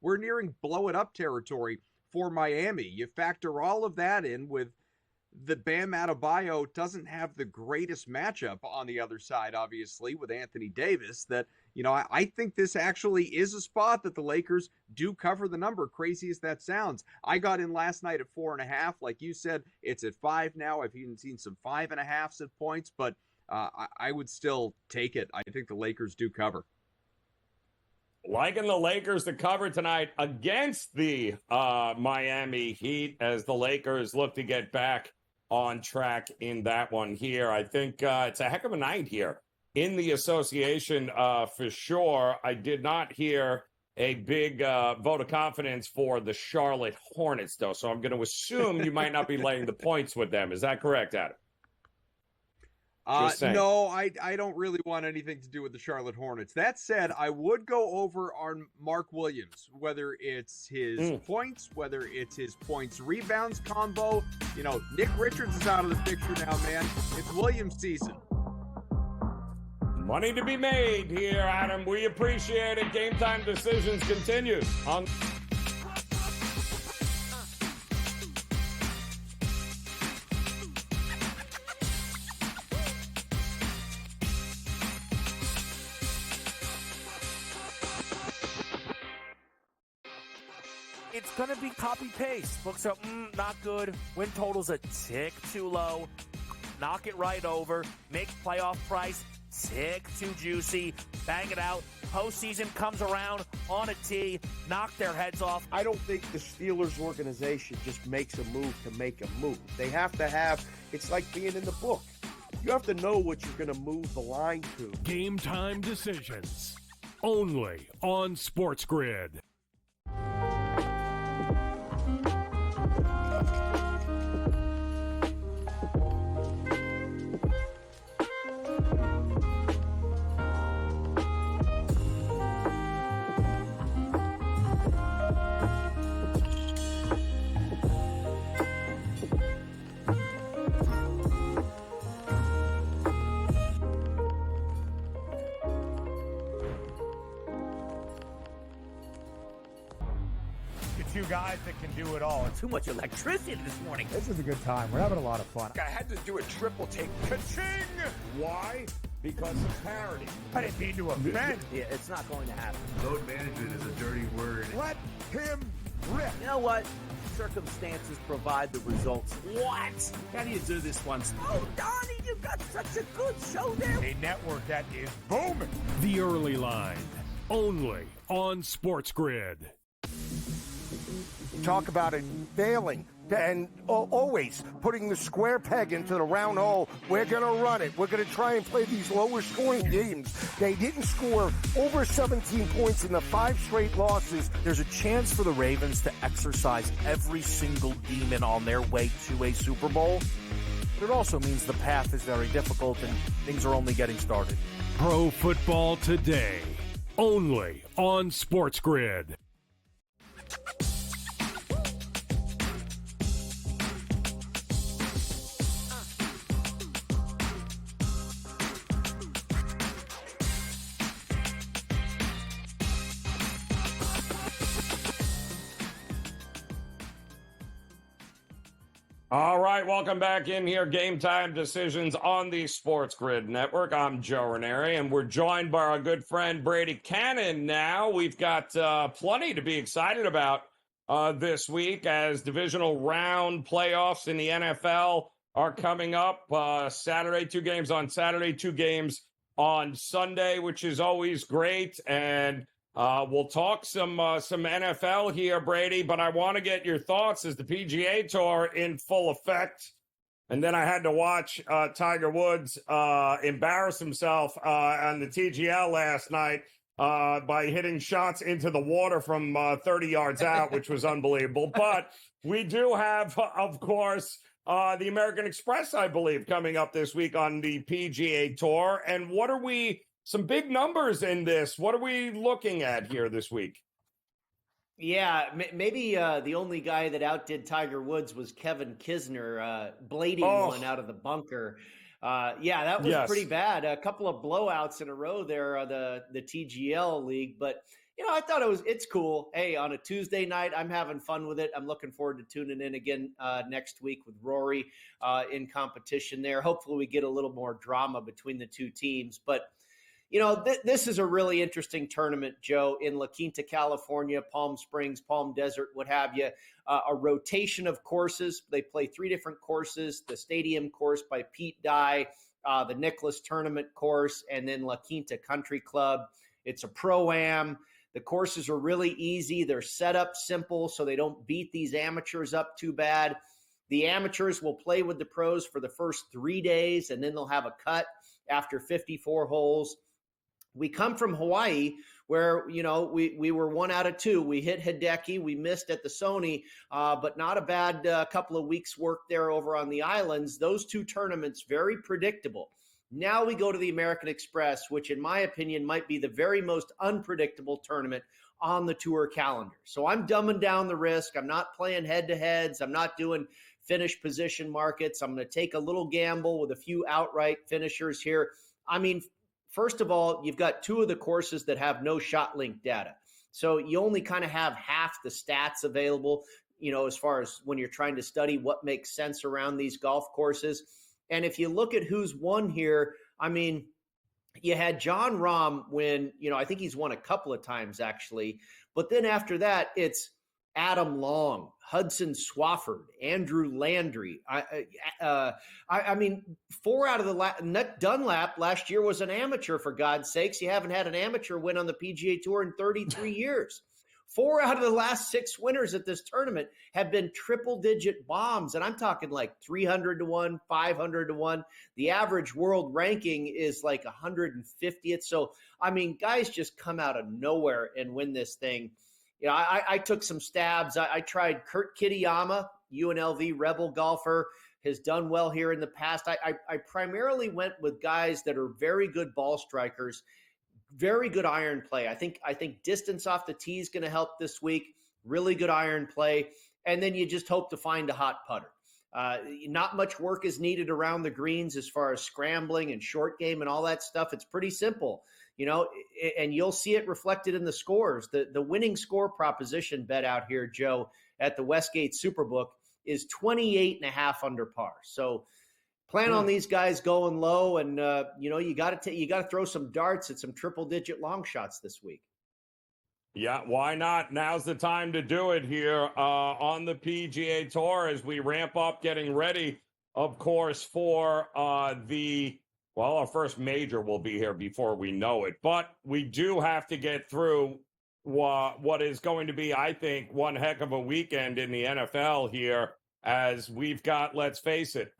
Speaker 5: We're nearing blow it up territory for Miami. You factor all of that in with the Bam Adebayo doesn't have the greatest matchup on the other side, obviously, with Anthony Davis, that, I think this actually is a spot that the Lakers do cover the number, crazy as that sounds. I got in last night at 4.5. Like you said, it's at 5 now. I've even seen some 5.5s at points, but I would still take it. I think the Lakers do cover.
Speaker 3: Liking the Lakers to cover tonight against the Miami Heat as the Lakers look to get back on track in that one here. I think it's a heck of a night here in the association for sure. I did not hear a big vote of confidence for the Charlotte Hornets, though, so I'm going to assume you might not be laying the points with them. Is that correct, Adam?
Speaker 5: No, I don't really want anything to do with the Charlotte Hornets. That said, I would go over on Mark Williams, whether it's his points, whether it's his points rebounds combo. You know, Nick Richards is out of the picture now, man. It's Williams season.
Speaker 3: Money to be made here, Adam. We appreciate it. Game Time Decisions continues on.
Speaker 10: It's going to be copy-paste. Books are not good. Win total's a tick too low. Knock it right over. Make playoff price tick too juicy. Bang it out. Postseason comes around on a tee. Knock their heads off.
Speaker 4: I don't think the Steelers organization just makes a move to make a move. They have to have, it's like being in the book. You have to know what you're going to move the line to.
Speaker 2: Game Time Decisions. Only on SportsGrid.
Speaker 8: Two guys that can do it all.
Speaker 9: Too much electricity this morning.
Speaker 16: This is a good time. We're having a lot of fun.
Speaker 8: I had to do a triple take. Ka-ching! Why? Because of parity. I didn't mean to offend.
Speaker 9: Yeah, it's not going to happen.
Speaker 17: Load management is a dirty word.
Speaker 8: Let him rip.
Speaker 9: You know what? Circumstances provide the results. What? How do you do this once? Oh, Donnie, you got such a good show there.
Speaker 8: A network that is booming.
Speaker 2: The Early Line. Only on SportsGrid.
Speaker 13: Talk about it failing and always putting the square peg into the round hole. We're going to run it. We're going to try and play these lower scoring games. They didn't score over 17 points in the 5 straight losses.
Speaker 10: There's a chance for the Ravens to exercise every single demon on their way to a Super Bowl. But it also means the path is very difficult and things are only getting started.
Speaker 2: Pro Football Today. Only on SportsGrid.
Speaker 3: All right, welcome back in here. Game Time Decisions on the SportsGrid Network. I'm Joe Raineri, and we're joined by our good friend Brady Cannon now. We've got plenty to be excited about this week as divisional round playoffs in the NFL are coming up. Saturday, 2 games on Saturday, 2 games on Sunday, which is always great. And we'll talk some NFL here, Brady, but I want to get your thoughts as the PGA Tour in full effect. And then I had to watch Tiger Woods embarrass himself on the TGL last night by hitting shots into the water from 30 yards out, which was unbelievable. But we do have, of course, the American Express, I believe, coming up this week on the PGA Tour. And what are we... Some big numbers in this. What are we looking at here this week?
Speaker 12: Yeah, maybe the only guy that outdid Tiger Woods was Kevin Kisner, blading one out of the bunker. Yeah, that was pretty bad. A couple of blowouts in a row there, the TGL league. But, you know, I thought it's cool. Hey, on a Tuesday night, I'm having fun with it. I'm looking forward to tuning in again next week with Rory in competition there. Hopefully we get a little more drama between the two teams. But you know, this is a really interesting tournament, Joe, in La Quinta, California, Palm Springs, Palm Desert, what have you. A rotation of courses. They play 3 different courses, the stadium course by Pete Dye, the Nicklaus Tournament course, and then La Quinta Country Club. It's a Pro-Am. The courses are really easy. They're set up simple so they don't beat these amateurs up too bad. The amateurs will play with the pros for the first 3 days, and then they'll have a cut after 54 holes. We come from Hawaii where, you know, we were 1 out of 2. We hit Hideki. We missed at the Sony, but not a bad couple of weeks work there over on the islands. Those 2 tournaments, very predictable. Now we go to the American Express, which in my opinion might be the very most unpredictable tournament on the tour calendar. So I'm dumbing down the risk. I'm not playing head-to-heads. I'm not doing finish position markets. I'm going to take a little gamble with a few outright finishers here. I mean, first of all, you've got two of the courses that have no shot link data. So you only kind of have half the stats available, as far as when you're trying to study what makes sense around these golf courses. And if you look at who's won here, I mean, you had John Rahm win, I think he's won a couple of times actually. But then after that, it's Adam Long, Hudson Swafford, Andrew Landry. I mean, 4 out of the Dunlap last year was an amateur, for God's sakes. You haven't had an amateur win on the PGA Tour in 33 years. 4 out of the last 6 winners at this tournament have been triple-digit bombs, and I'm talking like 300 to 1, 500 to 1. The average world ranking is like 150th. So, I mean, guys just come out of nowhere and win this thing. I took some stabs. I tried Kurt Kitayama, UNLV Rebel golfer, has done well here in the past. I primarily went with guys that are very good ball strikers, very good iron play. I think distance off the tee is going to help this week. Really good iron play. And then you just hope to find a hot putter. Not much work is needed around the greens as far as scrambling and short game and all that stuff. It's pretty simple, and you'll see it reflected in the scores. The winning score proposition bet out here, Joe, at the Westgate Superbook is 28.5 under par. So plan on these guys going low, and you got to throw some darts at some triple-digit long shots this week.
Speaker 3: Yeah, why not? Now's the time to do it here on the PGA Tour as we ramp up, getting ready, of course, for our first major will be here before we know it. But we do have to get through what is going to be, I think, one heck of a weekend in the NFL here, as we've got, let's face it,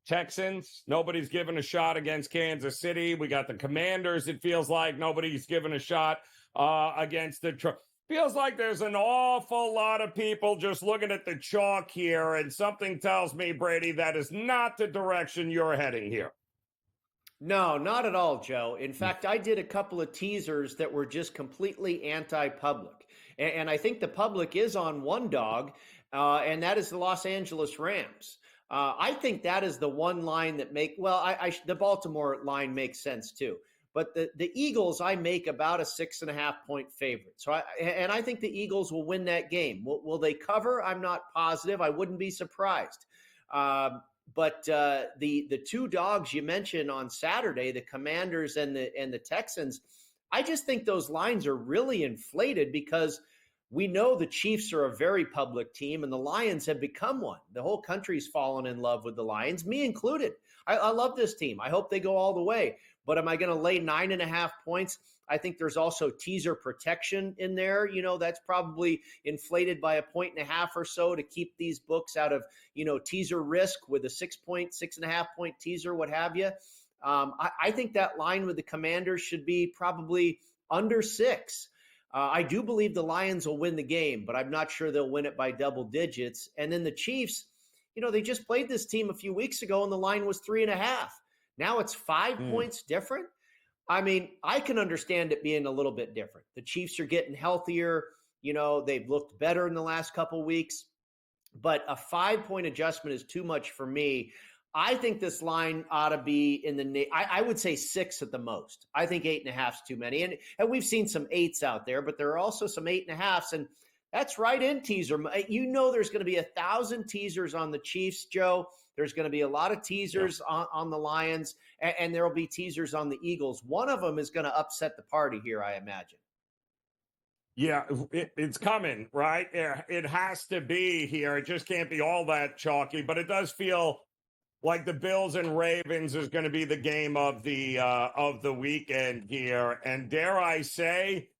Speaker 3: Texans, nobody's given a shot against Kansas City. We got the Commanders, it feels like nobody's given a shot against the feels like there's an awful lot of people just looking at the chalk here, and something tells me, Brady, that is not the direction you're heading here.
Speaker 12: No, not at all, Joe. In fact, I did a couple of teasers that were just completely anti-public. And I think the public is on one dog, and that is the Los Angeles Rams. I think that is the one line that the Baltimore line makes sense too. But the Eagles, I make about a 6.5 point favorite. So I think the Eagles will win that game. Will they cover? I'm not positive. I wouldn't be surprised. But the two dogs you mentioned on Saturday, the Commanders and the Texans, I just think those lines are really inflated because we know the Chiefs are a very public team and the Lions have become one. The whole country's fallen in love with the Lions, me included. I love this team. I hope they go all the way. But am I going to lay 9.5 points? I think there's also teaser protection in there. That's probably inflated by 1.5 or so to keep these books out of, teaser risk with a 6.5 point teaser, what have you. I think that line with the Commanders should be probably under 6. I do believe the Lions will win the game, but I'm not sure they'll win it by double digits. And then the Chiefs, they just played this team a few weeks ago and the line was 3.5. Now it's 5 points different. I mean, I can understand it being a little bit different. The Chiefs are getting healthier. They've looked better in the last couple of weeks. But a 5-point adjustment is too much for me. I think this line ought to be in I would say 6 at the most. I think 8.5 is too many. And we've seen some 8s out there, but there are also some 8.5s. And that's right in teaser. There's going to be 1,000 teasers on the Chiefs, Joe. There's going to be a lot of teasers on the Lions, and there will be teasers on the Eagles. One of them is going to upset the party here, I imagine.
Speaker 3: Yeah, it's coming, right? It has to be here. It just can't be all that chalky, but it does feel like the Bills and Ravens is going to be the game of the weekend here. And dare I say,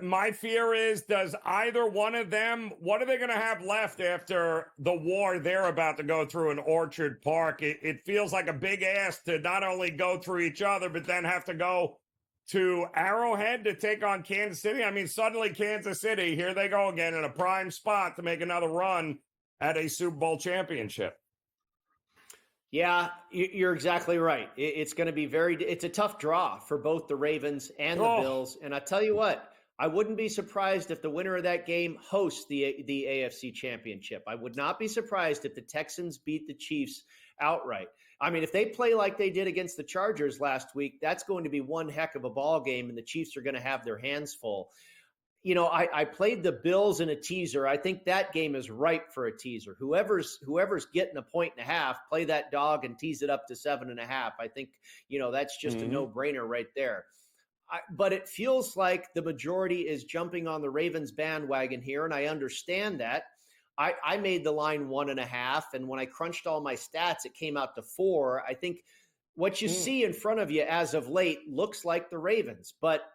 Speaker 3: my fear is, does either one of them, what are they going to have left after the war they're about to go through in Orchard Park? It feels like a big ask to not only go through each other, but then have to go to Arrowhead to take on Kansas City. I mean, suddenly Kansas City, here they go again in a prime spot to make another run at a Super Bowl championship.
Speaker 12: Yeah, you're exactly right. It's going to be it's a tough draw for both the Ravens and the Bills. And I tell you what, I wouldn't be surprised if the winner of that game hosts the AFC Championship. I would not be surprised if the Texans beat the Chiefs outright. I mean, if they play like they did against the Chargers last week, that's going to be one heck of a ball game, and the Chiefs are going to have their hands full. You know, I played the Bills in a teaser. I think that game is ripe for a teaser. Whoever's getting a 1.5, play that dog and tease it up to 7.5. I think, that's just a no-brainer right there. But it feels like the majority is jumping on the Ravens bandwagon here, and I understand that. I made the line 1.5, and when I crunched all my stats, it came out to 4. I think what you see in front of you as of late looks like the Ravens, but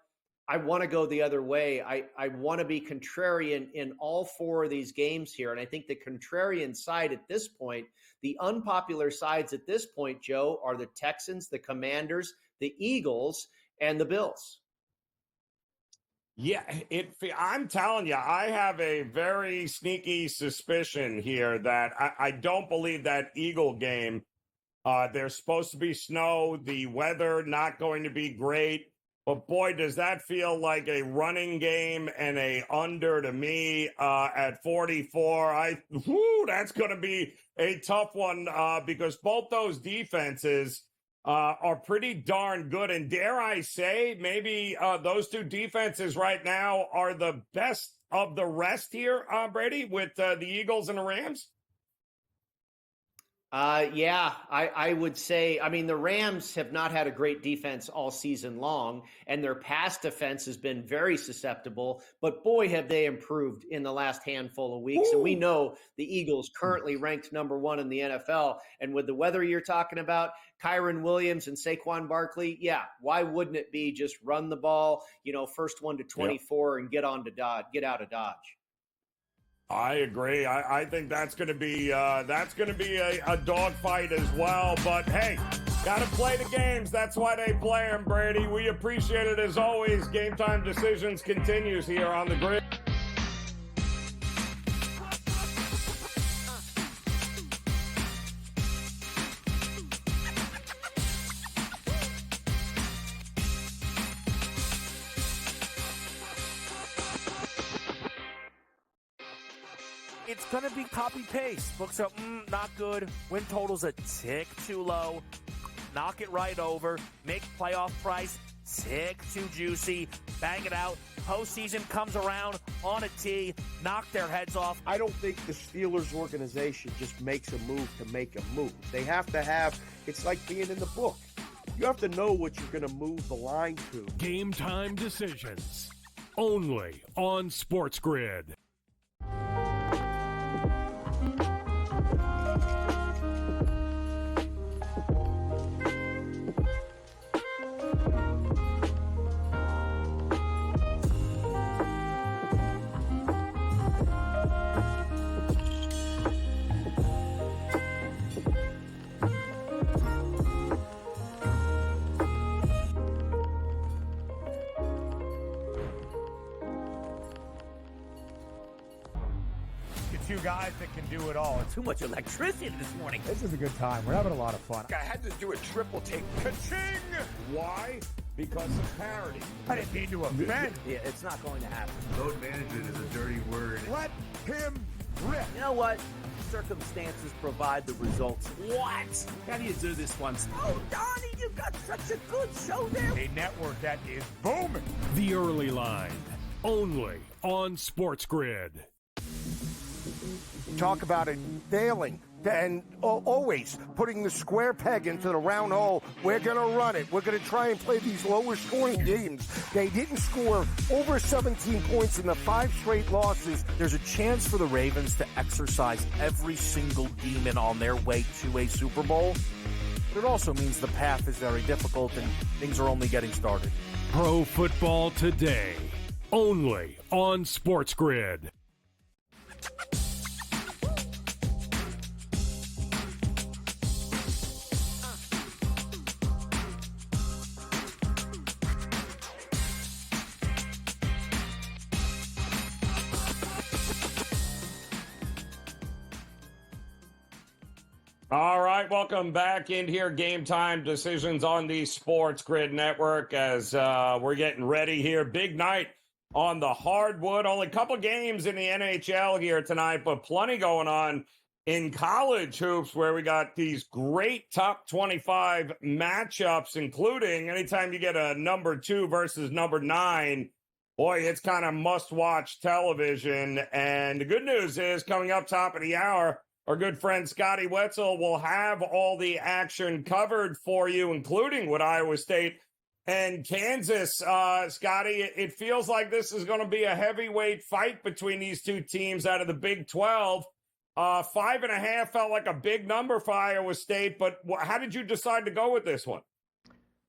Speaker 12: I want to go the other way. I want to be contrarian in all 4 of these games here. And I think the contrarian side at this point, the unpopular sides at this point, Joe, are the Texans, the Commanders, the Eagles, and the Bills.
Speaker 3: Yeah, I'm telling you, I have a very sneaky suspicion here that I don't believe that Eagle game. There's supposed to be snow, the weather not going to be great. But boy, does that feel like a running game and a under to me at 44. That's going to be a tough one because both those defenses are pretty darn good. And dare I say, maybe those 2 defenses right now are the best of the rest here, Brady, with the Eagles and the Rams?
Speaker 12: I would say, the Rams have not had a great defense all season long, and their pass defense has been very susceptible, but boy, have they improved in the last handful of weeks. And we know the Eagles currently ranked number 1 in the NFL. And with the weather you're talking about, Kyron Williams and Saquon Barkley, why wouldn't it be just run the ball, first one to 24 and get out of Dodge?
Speaker 3: I agree. I think that's going to be a dogfight as well. But hey, got to play the games. That's why they play them, Brady. We appreciate it as always. Game Time Decisions continues here on the Grid.
Speaker 10: It's going to be copy-paste. Books are not good. Win total's a tick too low. Knock it right over. Make playoff price tick too juicy. Bang it out. Postseason comes around on a tee. Knock their heads off.
Speaker 4: I don't think the Steelers organization just makes a move to make a move. They have to have, it's like being in the book. You have to know what you're going to move the line to.
Speaker 2: Game Time Decisions. Only on SportsGrid.
Speaker 8: Two guys that can do it all.
Speaker 9: Too much electricity this morning.
Speaker 16: This is a good time. We're having a lot of fun.
Speaker 8: I had to do a triple take. Ka-ching!
Speaker 3: Why? Because of parity.
Speaker 8: I didn't mean to offend.
Speaker 9: Yeah, it's not going to happen.
Speaker 17: Load management is a dirty word.
Speaker 8: Let him rip.
Speaker 9: You know what? Circumstances provide the results. What? How do you do this once? Oh, Donnie, you've got such a good show there.
Speaker 8: A network that is booming.
Speaker 2: The Early Line. Only on SportsGrid.
Speaker 13: Talk about it failing and always putting the square peg into the round hole. We're going to run it. We're going to try and play these lower scoring games. They didn't score over 17 points in the 5 straight losses.
Speaker 10: There's a chance for the Ravens to exercise every single demon on their way to a Super Bowl. But it also means the path is very difficult and things are only getting started.
Speaker 2: Pro Football Today. Only on SportsGrid.
Speaker 3: All right, welcome back in here. Game Time Decisions on the Sports Grid Network as we're getting ready here. Big night on the hardwood. Only a couple games in the NHL here tonight, but plenty going on in college hoops where we got these great top 25 matchups, including anytime you get a number 2 versus number 9. Boy, it's kind of must-watch television. And the good news is coming up top of the hour, our good friend Scotty Wetzel will have all the action covered for you, including with Iowa State and Kansas. Scotty, it feels like this is going to be a heavyweight fight between these two teams out of the Big 12. 5.5 felt like a big number for Iowa State, but how did you decide to go with this one?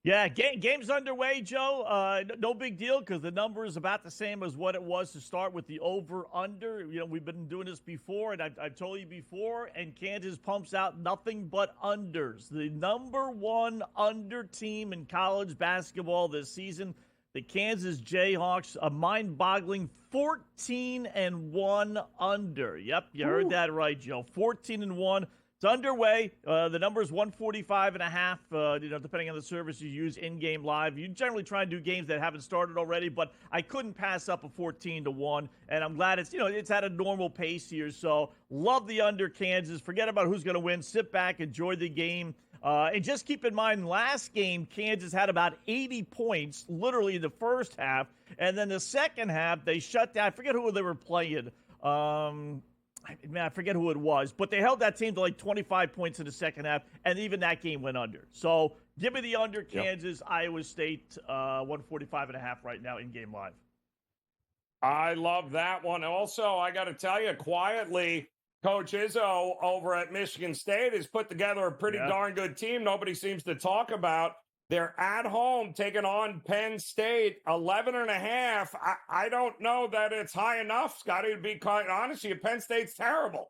Speaker 6: Yeah, game's underway, Joe. No big deal because the number is about the same as what it was to start with the over-under. You know, we've been doing this before, and I've told you before, and Kansas pumps out nothing but unders. The number 1 under team in college basketball this season, the Kansas Jayhawks, a mind-boggling 14-1 under. Yep, you heard that right, Joe. 14-1. It's underway. The number is 145.5, depending on the service you use in-game live. You generally try and do games that haven't started already, but I couldn't pass up a 14-1, and I'm glad it's at a normal pace here. So love the under Kansas. Forget about who's going to win. Sit back, enjoy the game. And just keep in mind, last game, Kansas had about 80 points, literally in the first half. And then the second half, they shut down. I forget who they were playing. I forget who it was, but they held that team to like 25 points in the second half, and even that game went under. So give me the under Kansas, Iowa State, 145.5 right now in game live.
Speaker 3: I love that one. Also, I got to tell you, quietly, Coach Izzo over at Michigan State has put together a pretty darn good team nobody seems to talk about. They're at home taking on Penn State, 11.5. I don't know that it's high enough, Scotty, to be quite honest with you. Penn State's terrible.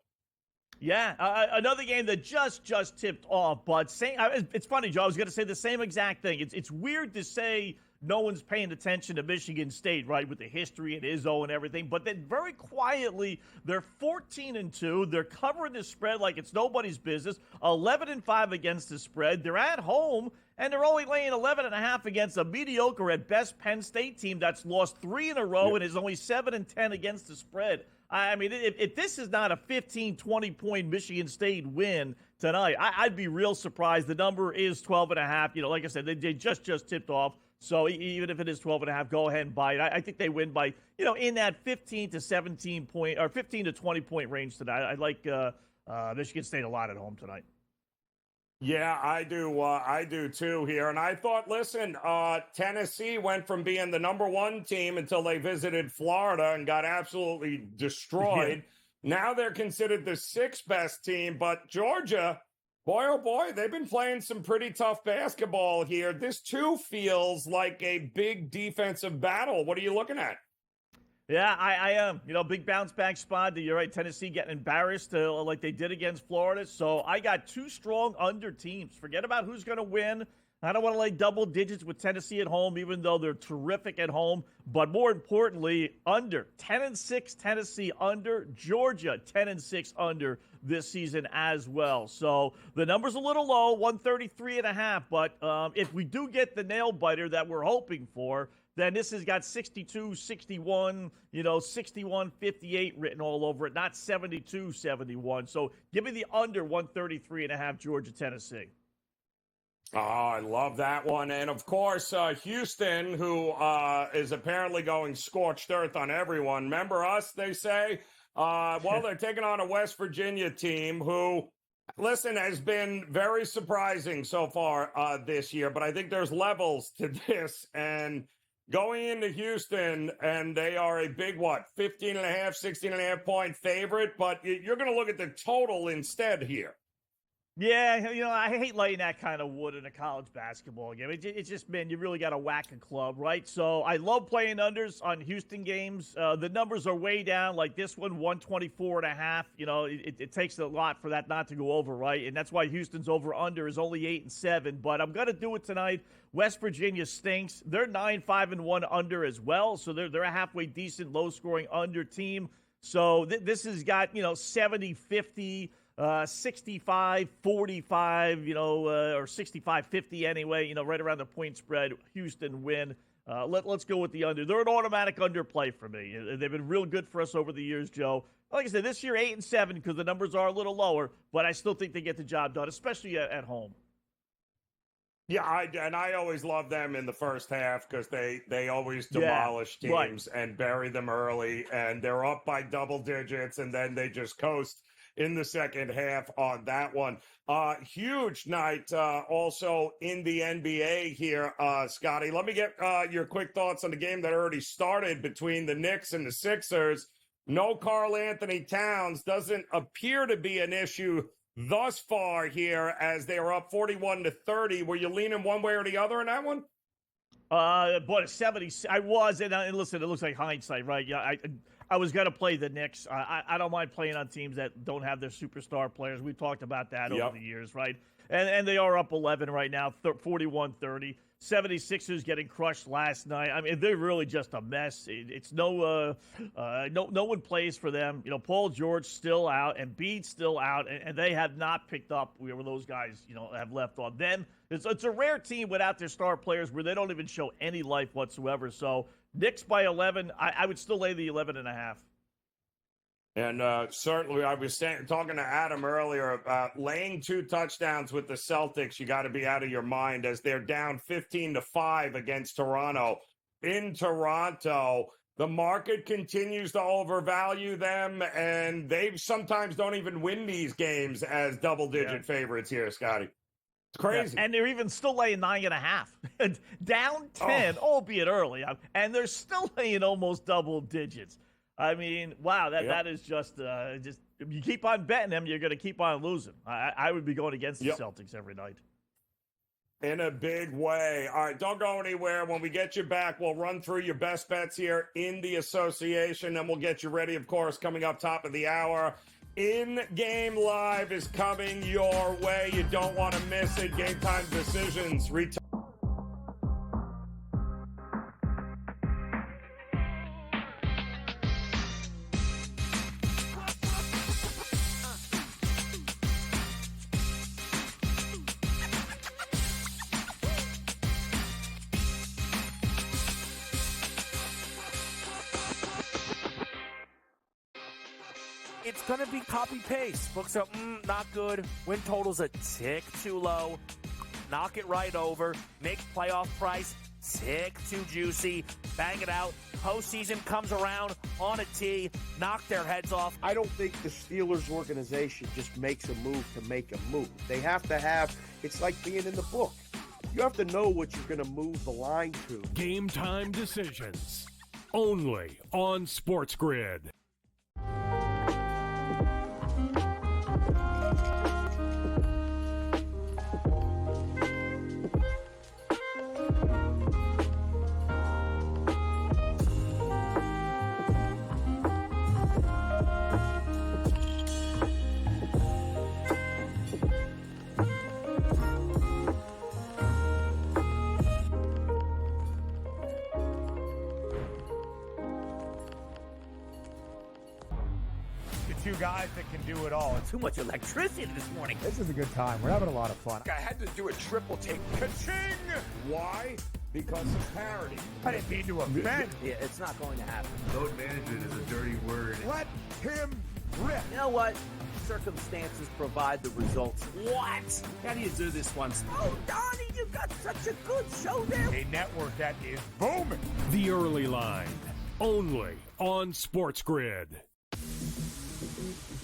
Speaker 6: Yeah, another game that just tipped off, but it's funny, Joe. I was going to say the same exact thing. It's weird to say no one's paying attention to Michigan State, right, with the history and Izzo and everything, but then very quietly, they're 14-2. They're covering the spread like it's nobody's business, 11-5 against the spread. They're at home, and they're only laying 11.5 against a mediocre at best Penn State team that's lost 3 in a row and is only 7-10 against the spread. I mean, if this is not a 15, 20-point Michigan State win tonight, I'd be real surprised. The number is 12.5. Like I said, they just tipped off. So even if it is 12.5, go ahead and buy it. I think they win by, in that 15 to 17 point or 15 to 20 point range tonight. I like Michigan State a lot at home tonight.
Speaker 3: Yeah, I do too here. And I thought, listen, Tennessee went from being the number 1 team until they visited Florida and got absolutely destroyed. Now they're considered the 6th best team, but Georgia, boy, oh boy, they've been playing some pretty tough basketball here. This too feels like a big defensive battle. What are you looking at?
Speaker 6: Yeah, I am. Big bounce back spot. You're right. Tennessee getting embarrassed like they did against Florida. So I got 2 strong under teams. Forget about who's going to win. I don't want to lay double digits with Tennessee at home, even though they're terrific at home. But more importantly, under 10-6 Tennessee under, Georgia 10-6 under this season as well. So the number's a little low, 133.5. But if we do get the nail biter that we're hoping for, then this has got 62, 61, 61, 58 written all over it, not 72, 71. So give me the under 133.5, Georgia, Tennessee.
Speaker 3: Oh, I love that one. And, of course, Houston, who is apparently going scorched earth on everyone. Remember us, they say? They're taking on a West Virginia team who, listen, has been very surprising so far this year. But I think there's levels to this. And going into Houston, and they are a big, 15.5, 16.5 point favorite. But you're going to look at the total instead here.
Speaker 6: Yeah, I hate laying that kind of wood in a college basketball game. It's just, man, you really got to whack a club, right? So I love playing unders on Houston games. The numbers are way down, like this one, 124.5. It takes a lot for that not to go over, right? And that's why Houston's over-under is only 8-7. But I'm going to do it tonight. West Virginia stinks. They're 9-5-1 under as well. So they're a halfway decent, low-scoring under team. So this has got, 70-50. 65-45, or 65-50 anyway, right around the point spread. Houston win. Let's go with the under. They're an automatic underplay for me. They've been real good for us over the years, Joe. Like I said, this year 8-7 because the numbers are a little lower, but I still think they get the job done, especially at home.
Speaker 3: Yeah, I always love them in the first half because they always demolish teams and bury them early, and they're up by double digits, and then they just coast in the second half on that one. Huge night also in the NBA here, Scotty. Let me get your quick thoughts on the game that already started between the Knicks and the Sixers. No Karl Anthony Towns doesn't appear to be an issue thus far here as they are up 41-30. Were you leaning one way or the other in that one?
Speaker 6: But a 70, I was, and listen, it looks like hindsight, right? Yeah, I was going to play the Knicks. I don't mind playing on teams that don't have their superstar players. We've talked about that over the years, right? And they are up 11 right now, 41-30. 76ers getting crushed last night. I mean, they're really just a mess. It's no one plays for them. Paul George still out, and Embiid's still out, and they have not picked up where those guys, have left on them. It's a rare team without their star players where they don't even show any life whatsoever. So Knicks by 11, I would still lay the 11.5.
Speaker 3: And certainly, I was talking to Adam earlier about laying 2 touchdowns with the Celtics. You got to be out of your mind as they're down 15-5 against Toronto. In Toronto, the market continues to overvalue them, and they sometimes don't even win these games as double-digit favorites here, Scotty. It's crazy.
Speaker 6: Yeah. And they're even still laying 9.5. Down 10, albeit early, and they're still laying almost double digits. I mean, wow, that is just if you keep on betting them, you're going to keep on losing. I would be going against the Celtics every night.
Speaker 3: In a big way. All right, don't go anywhere. When we get you back, we'll run through your best bets here in the association, and we'll get you ready, of course, coming up top of the hour. In-game live is coming your way. You don't want to miss it. Game Time Decisions.
Speaker 10: It's going to be copy-paste. Books are, not good. Win total's a tick too low. Knock it right over. Make playoff price tick too juicy. Bang it out. Postseason comes around on a tee. Knock their heads off.
Speaker 4: I don't think the Steelers organization just makes a move to make a move. They have to have, it's like being in the book. You have to know what you're going to move the line to.
Speaker 2: Game Time Decisions. Only on SportsGrid.
Speaker 8: Two guys that can do it all.
Speaker 9: Too much electricity this morning.
Speaker 16: This is a good time. We're having a lot of fun.
Speaker 8: I had to do a triple take. Ka-ching!
Speaker 3: Why? Because of parity.
Speaker 8: I didn't mean to offend.
Speaker 9: Yeah, it's not going to happen.
Speaker 17: Load management is a dirty word.
Speaker 8: Let him rip.
Speaker 9: You know what? Circumstances provide the results. What? How do you do this once? Oh, Donnie, you've got such a good show there.
Speaker 8: A network that is booming.
Speaker 2: The Early Line. Only on SportsGrid.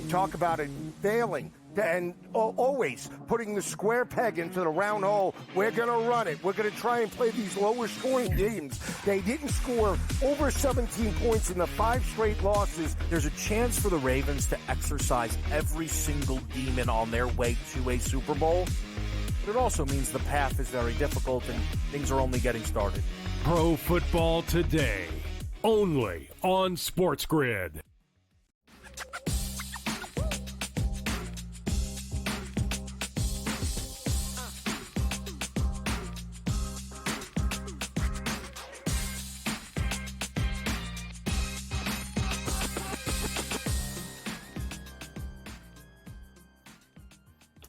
Speaker 13: Talk about it failing and always putting the square peg into the round hole. We're going to run it. We're going to try and play these lower scoring games. They didn't score over 17 points in the 5 straight losses.
Speaker 10: There's a chance for the Ravens to exercise every single demon on their way to a Super Bowl. But it also means the path is very difficult and things are only getting started.
Speaker 2: Pro Football Today. Only on SportsGrid.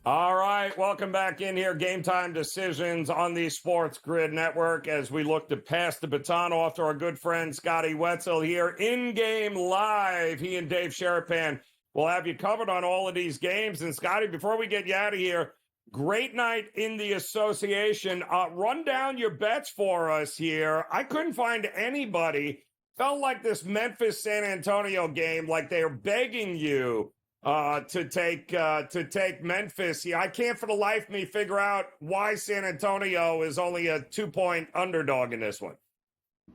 Speaker 3: All right, welcome back in here. Game Time Decisions on the Sports Grid Network as we look to pass the baton off to our good friend Scotty Wetzel here in-game live. He and Dave Sherapan will have you covered on all of these games. And Scotty, before we get you out of here, great night in the association. Run down your bets for us here. I couldn't find anybody. Felt like this Memphis-San Antonio game, like they were begging you to take Memphis. Yeah, I can't for the life of me figure out why San Antonio is only a 2-point underdog in this one.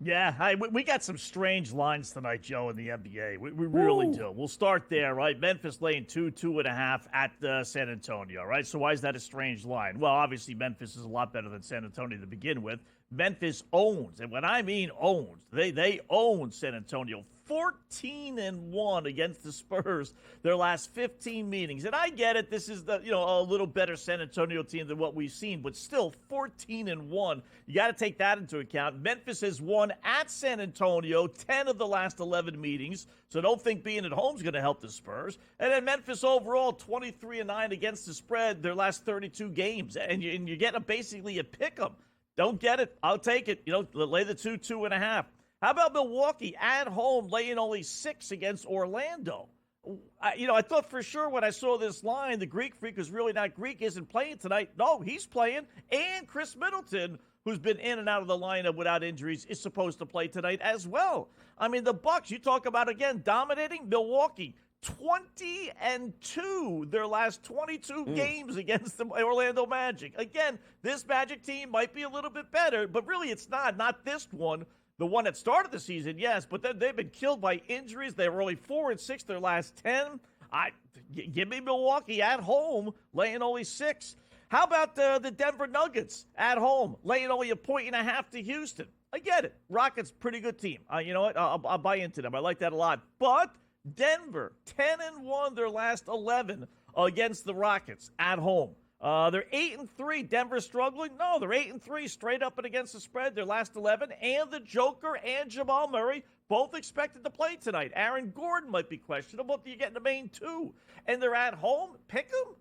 Speaker 6: Yeah, we got some strange lines tonight, Joe, in the NBA. We really do. We'll start there, right? Memphis laying 2.5 at San Antonio, right? So why is that a strange line? Well, obviously Memphis is a lot better than San Antonio to begin with. Memphis owns, and when I mean owns, they own San Antonio 14-1 against the Spurs their last 15 meetings. And I get it, this is a little better San Antonio team than what we've seen, but still 14-1. You got to take that into account. Memphis has won at San Antonio 10 of the last 11 meetings, so don't think being at home is going to help the Spurs. And then Memphis overall 23-9 against the spread their last 32 games, and you get basically a pick 'em. Don't get it. I'll take it. Lay the 2.5. How about Milwaukee at home laying only 6 against Orlando? I thought for sure when I saw this line, the Greek Freak, who's really not Greek, isn't playing tonight. No, he's playing. And Chris Middleton, who's been in and out of the lineup without injuries, is supposed to play tonight as well. I mean, the Bucks, you talk about, again, dominating Milwaukee. 20-2 their last 22 games against the Orlando Magic. Again, this Magic team might be a little bit better, but really it's not this one. The one that started the season, yes, but then they've been killed by injuries. They were only 4-6 their last 10. Give me Milwaukee at home, laying only 6. How about the Denver Nuggets at home, laying only 1.5 to Houston? I get it. Rockets, pretty good team. You know what? I'll buy into them. I like that a lot. But Denver, 10-1 their last 11 against the Rockets at home. They're 8-3. Denver struggling? No, they're 8-3 straight up and against the spread. Their last 11, and the Joker and Jamal Murray both expected to play tonight. Aaron Gordon might be questionable. You get in the main 2, and they're at home. Pick them.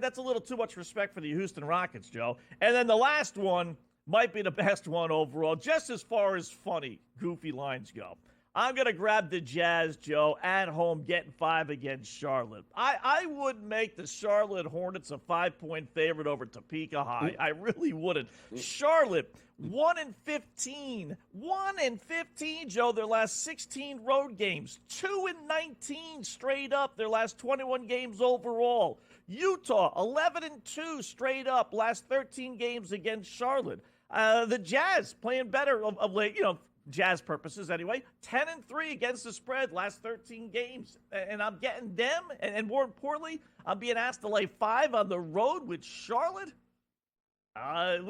Speaker 6: That's a little too much respect for the Houston Rockets, Joe. And then the last one might be the best one overall, just as far as funny, goofy lines go. I'm going to grab the Jazz, Joe, at home, getting 5 against Charlotte. I wouldn't make the Charlotte Hornets a 5-point favorite over Topeka High. I really wouldn't. Charlotte, 1-15. 1-15, Joe, their last 16 road games. 2-19 straight up, their last 21 games overall. Utah, 11-2 straight up, last 13 games against Charlotte. The Jazz playing better of late, Jazz purposes anyway, 10-3 against the spread last 13 games. And I'm getting them, and more importantly, I'm being asked to lay 5 on the road with Charlotte.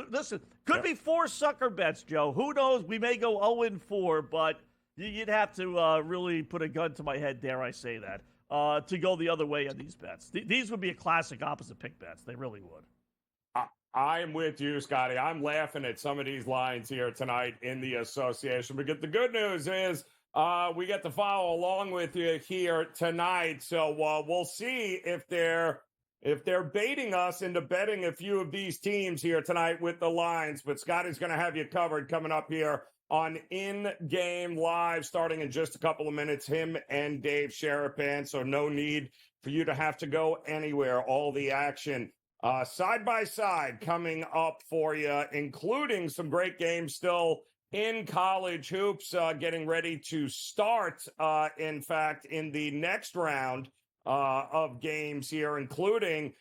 Speaker 6: Listen, could be 4 sucker bets, Joe. Who knows? We may go 0-4, but you'd have to really put a gun to my head, dare I say that, to go the other way on these bets. These would be a classic opposite pick bets. They really would.
Speaker 3: I'm with you, Scotty. I'm laughing at some of these lines here tonight in the association. Because the good news is we get to follow along with you here tonight. So we'll see if they're baiting us into betting a few of these teams here tonight with the lines. But Scotty's going to have you covered coming up here on In-Game Live starting in just a couple of minutes, him and Dave Sherapan. So no need for you to have to go anywhere. All the action side by side coming up for you, including some great games still in college hoops, getting ready to start, in fact, in the next round of games here, including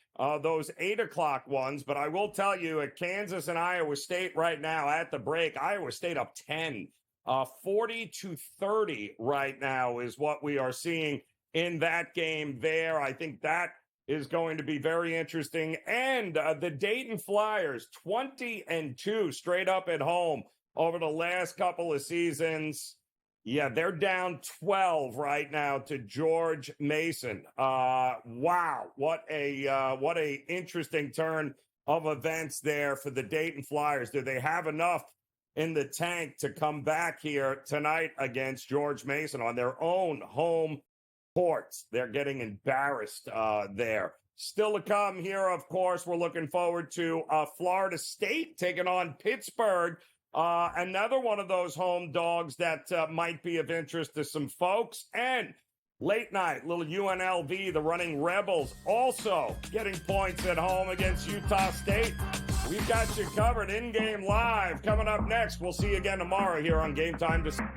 Speaker 3: those 8 o'clock ones. But I will tell you, at Kansas and Iowa State right now at the break, Iowa State up 10, 40-30 right now is what we are seeing in that game there. I think that is going to be very interesting. And the Dayton Flyers, 20-2 straight up at home over the last couple of seasons. Yeah, they're down 12 right now to George Mason. Wow, what a interesting turn of events there for the Dayton Flyers. Do they have enough in the tank to come back here tonight against George Mason on their own home courts? They're getting embarrassed there. Still to come here, of course, we're looking forward to Florida State taking on Pittsburgh. Another one of those home dogs that might be of interest to some folks. And late night, little UNLV, the Running Rebels, also getting points at home against Utah State. We've got you covered in-game live. Coming up next, we'll see you again tomorrow here on Game Time Decisions.